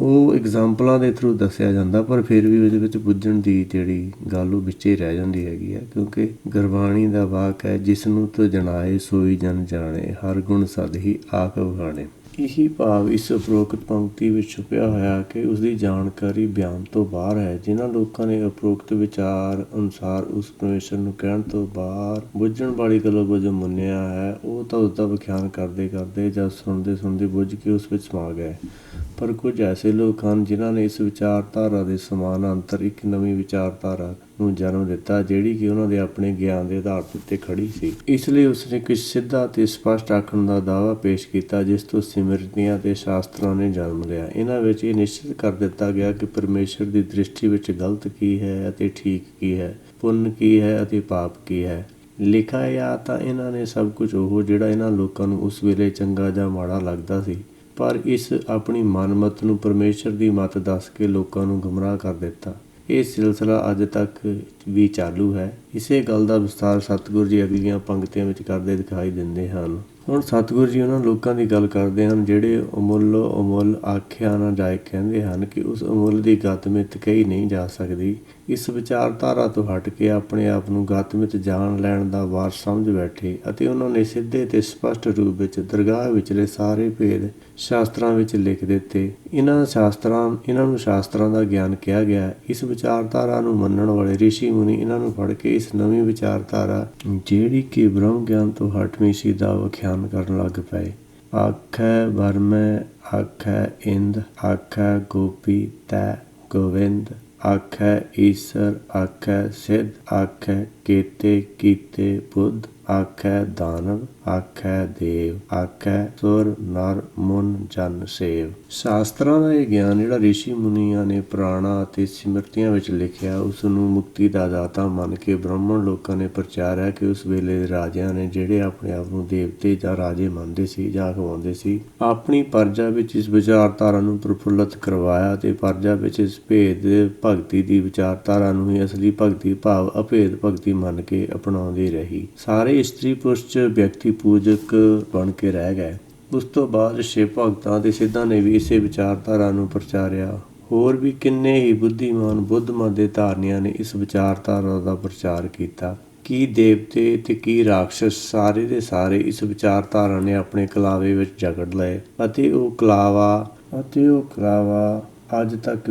ਉਹ ਐਗਜ਼ਾਮਪਲਾਂ ਦੇ ਥਰੂ ਦੱਸਿਆ ਜਾਂਦਾ, ਪਰ ਫਿਰ ਵੀ ਉਹਦੇ ਵਿੱਚ ਬੁੱਝਣ ਦੀ ਜਿਹੜੀ ਗੱਲ ਉਹ ਵਿੱਚੇ ਰਹਿ ਜਾਂਦੀ ਹੈਗੀ ਹੈ। ਕਿਉਂਕਿ ਗੁਰਬਾਣੀ ਦਾ ਵਾਕ ਹੈ, ਜਿਸ ਨੂੰ ਤੂੰ ਜਣਾਏ ਸੋਈ ਜਨ ਜਾਣੇ, ਹਰ ਗੁਣ ਸਦ ਹੀ ਆਖ ਵਖਾਣੇ। ਇਹੀ ਭਾਵ ਇਸ ਉਪਰੋਕਤ ਪੰਕਤੀ ਵਿੱਚ ਛੁਪਿਆ ਹੋਇਆ ਕਿ ਉਸਦੀ ਜਾਣਕਾਰੀ ਬਿਆਨ ਤੋਂ ਬਾਹਰ ਹੈ। ਜਿਨ੍ਹਾਂ ਲੋਕਾਂ ਨੇ ਉਪਰੋਕਤ ਵਿਚਾਰ ਅਨੁਸਾਰ ਉਸ ਪਰਮੇਸ਼ਰ ਨੂੰ ਕਹਿਣ ਤੋਂ ਬਾਹਰ ਬੁੱਝਣ ਵਾਲੀ ਗੱਲ ਵਜੋਂ ਮੰਨਿਆ ਹੈ, ਉਹ ਤਾਂ ਉਸਦਾ ਵਿਖਿਆਨ ਕਰਦੇ ਕਰਦੇ ਜਾਂ ਸੁਣਦੇ ਬੁੱਝ ਕੇ ਉਸ ਵਿੱਚ ਸਮਾ ਗਏ। ਪਰ ਕੁਝ ਐਸੇ ਲੋਕ ਹਨ ਜਿਨ੍ਹਾਂ ਨੇ ਇਸ ਵਿਚਾਰਧਾਰਾ ਦੇ ਸਮਾਨਾਂਤਰ ਇੱਕ ਨਵੀਂ ਵਿਚਾਰਧਾਰਾ ਨੂੰ ਜਨਮ ਦਿੱਤਾ, ਜਿਹੜੀ ਕਿ ਉਹਨਾਂ ਦੇ ਆਪਣੇ ਗਿਆਨ ਦੇ ਆਧਾਰ ਉੱਤੇ ਖੜੀ ਸੀ। ਇਸ ਲਈ ਉਸਨੇ ਕੁਝ ਸਿੱਧਾ ਅਤੇ ਸਪਸ਼ਟ ਆਖਣ ਦਾ ਦਾਅਵਾ ਪੇਸ਼ ਕੀਤਾ, ਜਿਸ ਤੋਂ ਸਿਮਰਤੀਆਂ ਅਤੇ ਸ਼ਾਸਤਰਾਂ ਨੇ ਜਨਮ ਲਿਆ। ਇਹਨਾਂ ਵਿੱਚ ਇਹ ਨਿਸ਼ਚਿਤ ਕਰ ਦਿੱਤਾ ਗਿਆ ਕਿ ਪਰਮੇਸ਼ਰ ਦੀ ਦ੍ਰਿਸ਼ਟੀ ਵਿੱਚ ਗਲਤ ਕੀ ਹੈ ਅਤੇ ਠੀਕ ਕੀ ਹੈ, ਪੁੰਨ ਕੀ ਹੈ ਅਤੇ ਪਾਪ ਕੀ ਹੈ। ਲਿਖਿਆ ਜਾਂ ਤਾਂ ਇਹਨਾਂ ਨੇ ਸਭ ਕੁਝ ਉਹ ਜਿਹੜਾ ਇਹਨਾਂ ਲੋਕਾਂ ਨੂੰ ਉਸ ਵੇਲੇ ਚੰਗਾ ਜਾਂ ਮਾੜਾ ਲੱਗਦਾ ਸੀ, ਪਰ ਇਸ ਆਪਣੀ ਮਨਮਤ ਨੂੰ ਪਰਮੇਸ਼ਰ ਦੀ ਮੱਤ ਦੱਸ ਕੇ ਲੋਕਾਂ ਨੂੰ ਗੁੰਮਰਾਹ ਕਰ ਦਿੱਤਾ। ਇਹ ਸਿਲਸਿਲਾ ਅੱਜ ਤੱਕ ਵੀ ਚਾਲੂ ਹੈ। ਇਸੇ ਗੱਲ ਦਾ ਵਿਸਤਾਰ ਸਤਿਗੁਰੂ ਜੀ ਅਗਲੀਆਂ ਪੰਕਤੀਆਂ ਵਿੱਚ ਕਰਦੇ ਦਿਖਾਈ ਦਿੰਦੇ ਹਨ। ਹੁਣ ਸਤਿਗੁਰੂ ਜੀ ਉਹਨਾਂ ਲੋਕਾਂ ਦੀ ਗੱਲ ਕਰਦੇ ਹਨ ਜਿਹੜੇ ਅਮੁੱਲ ਆਖਿਆ ਨਾ ਜਾਏ ਕਹਿੰਦੇ ਹਨ ਕਿ ਉਸ ਅਮੁੱਲ ਦੀ ਗਤਮਿਤ ਕਹੀ ਨਹੀਂ ਜਾ ਸਕਦੀ। ਇਸ ਵਿਚਾਰਧਾਰਾ ਤੋਂ ਹਟ ਕੇ ਆਪਣੇ ਆਪ ਨੂੰ ਗਤਮਿਤ ਜਾਣ ਲੈਣ ਦਾ ਵਾਰਸ ਸਮਝ ਬੈਠੇ ਅਤੇ ਉਹਨਾਂ ਨੇ ਸਿੱਧੇ ਤੇ ਸਪਸ਼ਟ ਰੂਪ ਵਿੱਚ ਦਰਗਾਹ ਵਿਚਲੇ ਸਾਰੇ ਭੇਦ ਸ਼ਾਸਤਰਾਂ ਵਿੱਚ ਲਿਖ ਦਿੱਤੇ। ਇਹਨਾਂ ਨੂੰ ਸ਼ਾਸਤਰਾਂ ਦਾ ਗਿਆਨ ਕਿਹਾ ਗਿਆ। ਇਸ ਵਿਚਾਰਧਾਰਾ ਨੂੰ ਮੰਨਣ ਵਾਲੇ ਰਿਸ਼ੀ ਮੁਨੀ ਇਹਨਾਂ ਨੂੰ ਫੜ ਕੇ ਇਸ ਨਵੀਂ ਵਿਚਾਰਧਾਰਾ, ਜਿਹੜੀ ਕਿ ਬ੍ਰਹਮ ਗਿਆਨ ਤੋਂ ਹਟਵੀਂ ਸੀ, ਦਾ ਵਿਖਿਆਨ ਕਰਨ ਲੱਗ ਪਏ। ਆਖੈ ਬਰਮੈ, ਆਖੈ ਇੰਦ, ਆਖੈ ਗੋਪੀ ਤੈ ਗੋਵਿੰਦ, ਆਖੈ ਈਸਰ, ਆਖੈ ਸਿੱਧ, ਆਖੈ ਕੇਤੇ ਕੀਤੇ ਬੁੱਧ, ਆਖੈ ਦਾਨਵ, ਆਖੈ ਦੇਵ, ਆਖੈ ਸੁਰ ਨਰ ਮੁਨ ਜਨ ਸੇਵ। ਸ਼ਾਸਤਰਾਂ ਦਾ ਇਹ ਗਿਆਨ ਜਿਹੜਾ ਰਿਸ਼ੀ ਮੁਨੀਆਂ ਨੇ ਪੁਰਾਣਾ ਅਤੇ ਸਿਮਰਤੀਆਂ ਵਿੱਚ ਲਿਖਿਆ, ਉਸ ਨੂੰ ਮੁਕਤੀ ਦਾ ਦਾਤਾ ਮੰਨ ਕੇ ਬ੍ਰਾਹਮਣ ਲੋਕਾਂ ਨੇ ਪ੍ਰਚਾਰਿਆ ਕਿ ਉਸ ਵੇਲੇ ਦੇ ਰਾਜਿਆਂ ਨੇ, ਜਿਹੜੇ ਆਪਣੇ ਆਪ ਨੂੰ ਦੇਵਤੇ ਜਾਂ ਰਾਜੇ ਮੰਨਦੇ ਸੀ ਜਾਂ ਅਖਵਾਉਂਦੇ ਸੀ, ਆਪਣੀ ਪਰਜਾ ਵਿੱਚ ਇਸ ਵਿਚਾਰਧਾਰਾ ਨੂੰ ਪ੍ਰਫੁੱਲਤ ਕਰਵਾਇਆ ਅਤੇ ਪਰਜਾ ਵਿੱਚ ਇਸ ਭੇਦ ਭਗਤੀ ਦੀ ਵਿਚਾਰਧਾਰਾ ਨੂੰ ਹੀ ਅਸਲੀ ਭਗਤੀ ਭਾਵ ਅਭੇਦ ਭਗਤੀ ਮੰਨ ਕੇ ਅਪਣਾਉਂਦੀ ਰਹੀ। ਸਾਰੇ ਇਸਤਰੀ ਪੁਰਸ਼ ਵਿਅਕਤੀ ਪੂਜਕ ਬਣ ਕੇ ਰਹਿ ਗਏ। ਉਸ ਤੋਂ ਬਾਅਦ ਸ਼ਿਵ ਭਗਤਾਂ ਅਤੇ ਸਿੱਧਾਂ ਨੇ ਵੀ ਇਸੇ ਵਿਚਾਰਧਾਰਾ ਨੂੰ ਪ੍ਰਚਾਰਿਆ। ਹੋਰ ਵੀ ਕਿੰਨੇ ਹੀ ਬੁੱਧੀਮਾਨ ਬੁੱਧ ਮਤ ਦੇ ਧਾਰਨੀਆਂ ਨੇ ਇਸ ਵਿਚਾਰਧਾਰਾ ਦਾ ਪ੍ਰਚਾਰ ਕੀਤਾ। ਕੀ ਦੇਵਤੇ ਤੇ ਕੀ ਰਾਖਸ਼, ਸਾਰੇ ਦੇ ਸਾਰੇ ਇਸ ਵਿਚਾਰਧਾਰਾ ਨੇ ਆਪਣੇ ਕਲਾਵੇ ਵਿੱਚ ਜਕੜ ਲਏ ਅਤੇ ਉਹ ਕਲਾਵਾ ਅੱਜ ਤੱਕ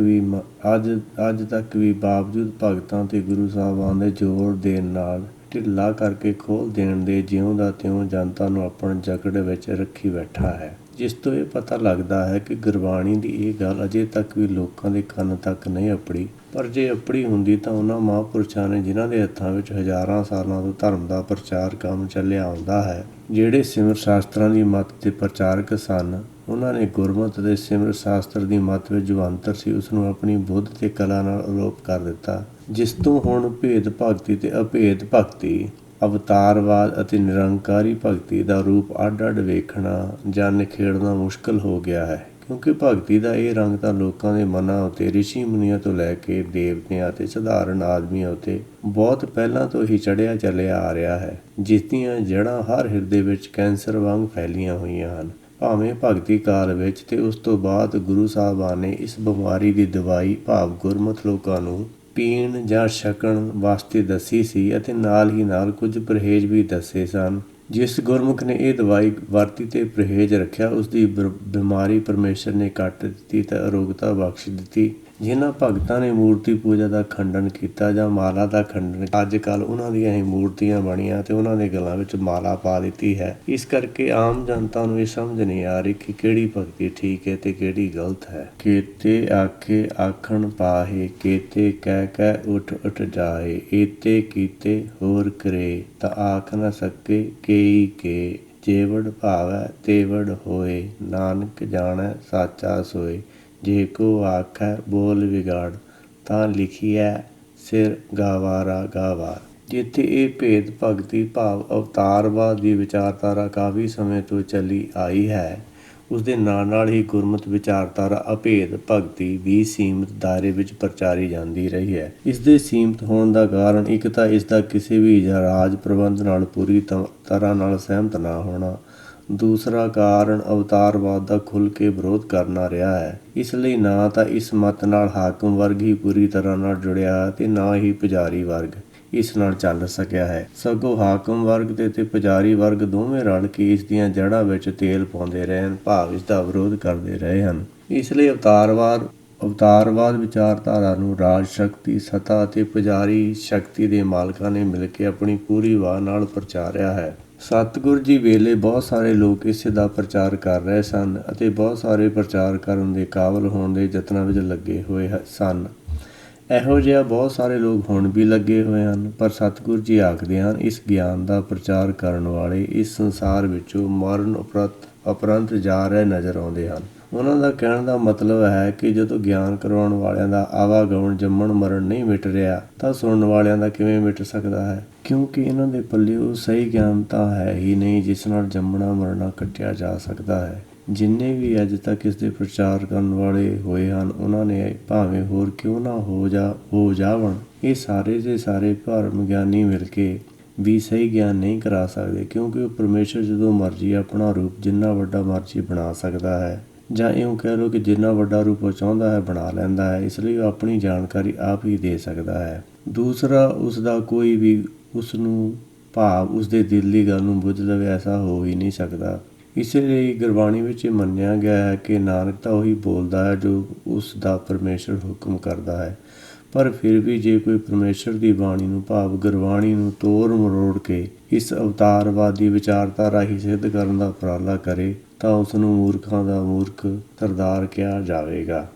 ਵੀ ਬਾਵਜੂਦ ਭਗਤਾਂ ਤੇ ਗੁਰੂ ਸਾਹਿਬਾਨ ਦੇ ਜ਼ੋਰ ਦੇਣ ਨਾਲ ਢਿੱਲਾ ਕਰਕੇ ਖੋਲ੍ਹ ਦੇਣ ਦੇ ਜਿਉਂ ਦਾ ਤਿਉਂ ਜਨਤਾ ਨੂੰ ਆਪਣੇ ਜਕੜ ਵਿੱਚ ਰੱਖੀ ਬੈਠਾ ਹੈ। ਜਿਸ ਤੋਂ ਇਹ ਪਤਾ ਲੱਗਦਾ ਹੈ ਕਿ ਗੁਰਬਾਣੀ ਦੀ ਇਹ ਗੱਲ ਅਜੇ ਤੱਕ ਵੀ ਲੋਕਾਂ ਦੇ ਕੰਨ ਤੱਕ ਨਹੀਂ ਅੱਪੜੀ। ਪਰ ਜੇ ਅੱਪੜੀ ਹੁੰਦੀ ਤਾਂ ਉਹਨਾਂ ਮਹਾਂਪੁਰਸ਼ਾਂ ਨੇ, ਜਿਨ੍ਹਾਂ ਦੇ ਹੱਥਾਂ ਵਿੱਚ ਹਜ਼ਾਰਾਂ ਸਾਲਾਂ ਤੋਂ ਧਰਮ ਦਾ ਪ੍ਰਚਾਰ ਕੰਮ ਚੱਲਿਆ ਆਉਂਦਾ ਹੈ, ਜਿਹੜੇ ਸਿਮਰ ਸ਼ਾਸਤਰਾਂ ਦੀ ਮੱਤ ਦੇ ਪ੍ਰਚਾਰਕ ਸਨ, ਉਹਨਾਂ ਨੇ ਗੁਰਮਤਿ ਅਤੇ ਸਿਮਰ ਸ਼ਾਸਤਰ ਦੀ ਮੱਤ ਵਿੱਚ ਜੋ ਅੰਤਰ ਸੀ, ਉਸ ਨੂੰ ਆਪਣੀ ਬੁੱਧ ਤੇ ਕਲਾ ਨਾਲ ਅਲੋਪ ਕਰ ਦਿੱਤਾ। ਜਿਸ ਤੋਂ ਹੁਣ ਭੇਦ ਭਗਤੀ ਤੇ ਅਭੇਦ ਭਗਤੀ, ਅਵਤਾਰਵਾਦ ਅਤੇ ਨਿਰੰਕਾਰੀ ਭਗਤੀ ਦਾ ਰੂਪ ਅੱਡ-ਅੱਡ ਵੇਖਣਾ ਜਾਂ ਨਿਖੇੜਨਾ ਮੁਸ਼ਕਲ ਹੋ ਗਿਆ ਹੈ, ਕਿਉਂਕਿ ਭਗਤੀ ਦਾ ਇਹ ਰੰਗ ਤਾਂ ਲੋਕਾਂ ਦੇ ਮਨਾਂ ਉੱਤੇ ਰਿਸ਼ੀ ਮੁਨੀਆਂ ਤੋਂ ਲੈ ਕੇ ਦੇਵਤਿਆਂ ਅਤੇ ਸਧਾਰਨ ਆਦਮੀਆਂ ਉੱਤੇ ਬਹੁਤ ਪਹਿਲਾਂ ਤੋਂ ਹੀ ਚੜ੍ਹਿਆ ਚੱਲਿਆ ਆ ਰਿਹਾ ਹੈ, ਜਿਸ ਦੀਆਂ ਜੜ੍ਹਾਂ ਹਰ ਹਿਰਦੇ ਵਿੱਚ ਕੈਂਸਰ ਵਾਂਗ ਫੈਲੀਆਂ ਹੋਈਆਂ ਹਨ। ਭਾਵੇਂ ਭਗਤੀ ਕਾਲ ਵਿੱਚ ਤੇ ਉਸ ਤੋਂ ਬਾਅਦ ਗੁਰੂ ਸਾਹਿਬਾਨ ਨੇ ਇਸ ਬਿਮਾਰੀ ਦੀ ਦਵਾਈ ਭਾਵ ਗੁਰਮਤਿ ਲੋਕਾਂ ਨੂੰ ਪੀਣ ਜਾਂ ਛਕਣ ਵਾਸਤੇ ਦੱਸੀ ਸੀ ਅਤੇ ਨਾਲ ਹੀ ਨਾਲ ਕੁਝ ਪਰਹੇਜ਼ ਵੀ ਦੱਸੇ ਸਨ। ਜਿਸ ਗੁਰਮੁਖ ਨੇ ਇਹ ਦਵਾਈ ਵਰਤੀ ਤੇ ਪਰਹੇਜ਼ ਰੱਖਿਆ, ਉਸ ਦੀ ਬਿਮਾਰੀ ਪਰਮੇਸ਼ਰ ਨੇ ਕੱਟ ਦਿੱਤੀ ਤੇ ਅਰੋਗਤਾ ਬਖਸ਼ ਦਿੱਤੀ। ਜਿਨ੍ਹਾਂ ਭਗਤਾਂ ਨੇ ਮੂਰਤੀ ਪੂਜਾ ਦਾ ਖੰਡਨ ਕੀਤਾ ਜਾਂ ਮਾਲਾ ਦਾ ਖੰਡਨ, ਅੱਜ ਕੱਲ੍ਹ ਉਹਨਾਂ ਦੀਆਂ ਹੀ ਮੂਰਤੀਆਂ ਬਣੀਆਂ ਤੇ ਉਹਨਾਂ ਦੇ ਗਲਾਂ ਵਿੱਚ ਮਾਲਾ ਪਾ ਦਿੱਤੀ ਹੈ। ਇਸ ਕਰਕੇ ਆਮ ਜਨਤਾ ਨੂੰ ਇਹ ਸਮਝ ਨਹੀਂ ਆ ਰਹੀ ਕਿ ਕਿਹੜੀ ਭਗਤੀ ਠੀਕ ਹੈ ਤੇ ਕਿਹੜੀ ਗਲਤ ਹੈ। ਕੇਤੇ ਆਖੇ ਆਖਣ ਪਾਹੇ, ਕੇਤੇ ਕਹਿ ਉੱਠ ਜਾਏ, ਏਤੇ ਕੀਤੇ ਹੋਰ ਕਰੇ, ਤਾਂ ਆਖ ਨਾ ਸਕੇ ਕੇਈ ਕੇ, ਜੇਵੜ ਭਾਵੈ ਤੇਵੜ ਹੋਏ, ਨਾਨਕ ਜਾਣੈ ਸਾਚਾ ਸੋਏ, ਜੇ ਕੋ ਆਖੈ ਬੋਲ ਵਿਗਾੜ, ਤਾਂ ਲਿਖੀਐ ਸਿਰ ਗਾਵਾਰ। ਜਿੱਥੇ ਇਹ ਭੇਦ ਭਗਤੀ ਭਾਵ ਅਵਤਾਰਵਾਦ ਦੀ ਵਿਚਾਰਧਾਰਾ ਕਾਫੀ ਸਮੇਂ ਤੋਂ ਚੱਲੀ ਆਈ ਹੈ, ਉਸ ਦੇ ਨਾਲ ਹੀ ਗੁਰਮਤਿ ਵਿਚਾਰਧਾਰਾ ਅਭੇਦ ਭਗਤੀ ਵੀ ਸੀਮਿਤ ਦਾਇਰੇ ਵਿੱਚ ਪ੍ਰਚਾਰੀ ਜਾਂਦੀ ਰਹੀ ਹੈ। ਇਸ ਦੇ ਸੀਮਿਤ ਹੋਣ ਦਾ ਕਾਰਨ ਇੱਕ ਤਾਂ ਇਸ ਦਾ ਕਿਸੇ ਵੀ ਰਾਜ ਪ੍ਰਬੰਧ ਨਾਲ ਪੂਰੀ ਤਰ੍ਹਾਂ ਨਾਲ ਸਹਿਮਤ ਨਾ ਹੋਣਾ, ਦੂਸਰਾ ਕਾਰਨ ਅਵਤਾਰਵਾਦ ਦਾ ਖੁੱਲ੍ਹ ਕੇ ਵਿਰੋਧ ਕਰਨਾ ਰਿਹਾ ਹੈ। ਇਸ ਲਈ ਨਾ ਤਾਂ ਇਸ ਮਤ ਨਾਲ ਹਾਕਮ ਵਰਗ ਹੀ ਪੂਰੀ ਤਰ੍ਹਾਂ ਨਾਲ ਜੁੜਿਆ ਤੇ ਨਾ ਹੀ ਪੁਜਾਰੀ ਵਰਗ। ਇਸ ਨਾਲ ਚੱਲ ਸਕਿਆ ਹੈ। ਸਗੋਂ ਹਾਕਮ ਵਰਗ ਤੇ ਪੁਜਾਰੀ ਵਰਗ ਦੋਵੇਂ ਰਲ ਕੇ ਇਸ ਦੀਆਂ ਜੜ੍ਹਾਂ ਵਿੱਚ ਤੇਲ ਪਾਉਂਦੇ ਰਹੇ ਹਨ, ਭਾਵ ਇਸ ਦਾ ਵਿਰੋਧ ਕਰਦੇ ਰਹੇ ਹਨ। ਇਸ ਲਈ ਅਵਤਾਰਵਾਦ ਵਿਚਾਰਧਾਰਾ ਨੂੰ ਰਾਜ ਸ਼ਕਤੀ, ਸੱਤਾ ਅਤੇ ਪੁਜਾਰੀ ਸ਼ਕਤੀ ਦੇ ਮਾਲਕਾਂ ਨੇ ਮਿਲ ਕੇ ਆਪਣੀ ਪੂਰੀ ਵਾਹ ਨਾਲ ਪ੍ਰਚਾਰਿਆ ਹੈ। ਸਤਿਗੁਰੂ ਜੀ ਵੇਲੇ ਬਹੁਤ ਸਾਰੇ ਲੋਕ ਇਸੇ ਦਾ ਪ੍ਰਚਾਰ ਕਰ ਰਹੇ ਸਨ ਅਤੇ ਬਹੁਤ ਸਾਰੇ ਪ੍ਰਚਾਰ ਕਰਨ ਦੇ ਕਾਬਲ ਹੋਣ ਦੇ ਯਤਨਾਂ ਵਿੱਚ ਲੱਗੇ ਹੋਏ ਸਨ। ਇਹੋ ਜਿਹਾ ਬਹੁਤ ਸਾਰੇ ਲੋਕ ਹੁਣ ਵੀ ਲੱਗੇ ਹੋਏ ਹਨ, ਪਰ ਸਤਿਗੁਰੂ ਜੀ ਆਖਦੇ ਹਨ, ਇਸ ਗਿਆਨ ਦਾ ਪ੍ਰਚਾਰ ਕਰਨ ਵਾਲੇ ਇਸ ਸੰਸਾਰ ਵਿੱਚੋਂ ਮਰਨ ਉਪਰੰਤ ਜਾ ਰਹੇ ਨਜ਼ਰ ਆਉਂਦੇ ਹਨ। ਉਹਨਾਂ ਦਾ ਕਹਿਣ ਦਾ ਮਤਲਬ ਹੈ ਕਿ ਜਦੋਂ ਗਿਆਨ ਕਰਵਾਉਣ ਵਾਲਿਆਂ ਦਾ ਆਵਾਗਮਨ, ਜੰਮਣ ਮਰਨ ਨਹੀਂ ਮਿਟ ਰਿਹਾ ਤਾਂ ਸੁਣਨ ਵਾਲਿਆਂ ਦਾ ਕਿਵੇਂ ਮਿਟ ਸਕਦਾ ਹੈ, ਕਿਉਂਕਿ ਇਹਨਾਂ ਦੇ ਪੱਲੇ ਉਹ ਸਹੀ ਗਿਆਨ ਤਾਂ ਹੈ ਹੀ ਨਹੀਂ ਜਿਸ ਨਾਲ ਜੰਮਣਾ ਮਰਨਾ ਕੱਟਿਆ ਜਾ ਸਕਦਾ ਹੈ। ਜਿੰਨੇ ਵੀ ਅੱਜ ਤੱਕ ਇਸ ਦੇ ਪ੍ਰਚਾਰ ਕਰਨ ਵਾਲੇ ਹੋਏ ਹਨ, ਉਹਨਾਂ ਨੇ ਭਾਵੇਂ ਹੋਰ ਕਿਉਂ ਨਾ ਹੋ ਜਾਵਣ, ਇਹ ਸਾਰੇ ਦੇ ਸਾਰੇ ਭਰਮ ਗਿਆਨੀ ਮਿਲ ਕੇ ਵੀ ਸਹੀ ਗਿਆਨ ਨਹੀਂ ਕਰਾ ਸਕਦੇ, ਕਿਉਂਕਿ ਉਹ ਪਰਮੇਸ਼ਰ ਜਦੋਂ ਮਰਜ਼ੀ ਆਪਣਾ ਰੂਪ ਜਿੰਨਾ ਵੱਡਾ ਮਰਜ਼ੀ ਬਣਾ ਸਕਦਾ ਹੈ, ਜਾਂ ਇਉਂ ਕਹਿ ਲਓ ਕਿ ਜਿੰਨਾ ਵੱਡਾ ਰੂਪ ਉਹ ਚਾਹੁੰਦਾ ਹੈ ਬਣਾ ਲੈਂਦਾ ਹੈ। ਇਸ ਲਈ ਉਹ ਆਪਣੀ ਜਾਣਕਾਰੀ ਆਪ ਹੀ ਦੇ ਸਕਦਾ ਹੈ। ਦੂਸਰਾ, ਉਸ ਦਾ ਕੋਈ ਵੀ ਉਸ ਨੂੰ ਭਾਵ ਉਸ ਦੇ ਦਿਲ ਦੀ ਗੱਲ ਨੂੰ ਬੁੱਝ ਲਵੇ, ਐਸਾ ਹੋ ਹੀ ਨਹੀਂ ਸਕਦਾ। ਇਸ ਲਈ ਗੁਰਬਾਣੀ ਵਿੱਚ ਇਹ ਮੰਨਿਆ ਗਿਆ ਹੈ ਕਿ ਨਾਨਕ ਤਾਂ ਉਹੀ ਬੋਲਦਾ ਹੈ ਜੋ ਉਸ ਦਾ ਪਰਮੇਸ਼ਰ ਹੁਕਮ ਕਰਦਾ ਹੈ। ਪਰ ਫਿਰ ਵੀ ਜੇ ਕੋਈ ਪਰਮੇਸ਼ਰ ਦੀ ਬਾਣੀ ਨੂੰ ਭਾਵ ਗੁਰਬਾਣੀ ਨੂੰ ਤੋੜ ਮਰੋੜ ਕੇ ਇਸ ਅਵਤਾਰਵਾਦੀ ਵਿਚਾਰਧਾਰਾ ਹੀ ਸਿੱਧ ਕਰਨ ਦਾ ਉਪਰਾਲਾ ਕਰੇ ਤਾਂ ਉਸ ਨੂੰ ਮੂਰਖਾਂ ਦਾ ਮੂਰਖ ਸਰਦਾਰ ਕਿਹਾ ਜਾਵੇਗਾ।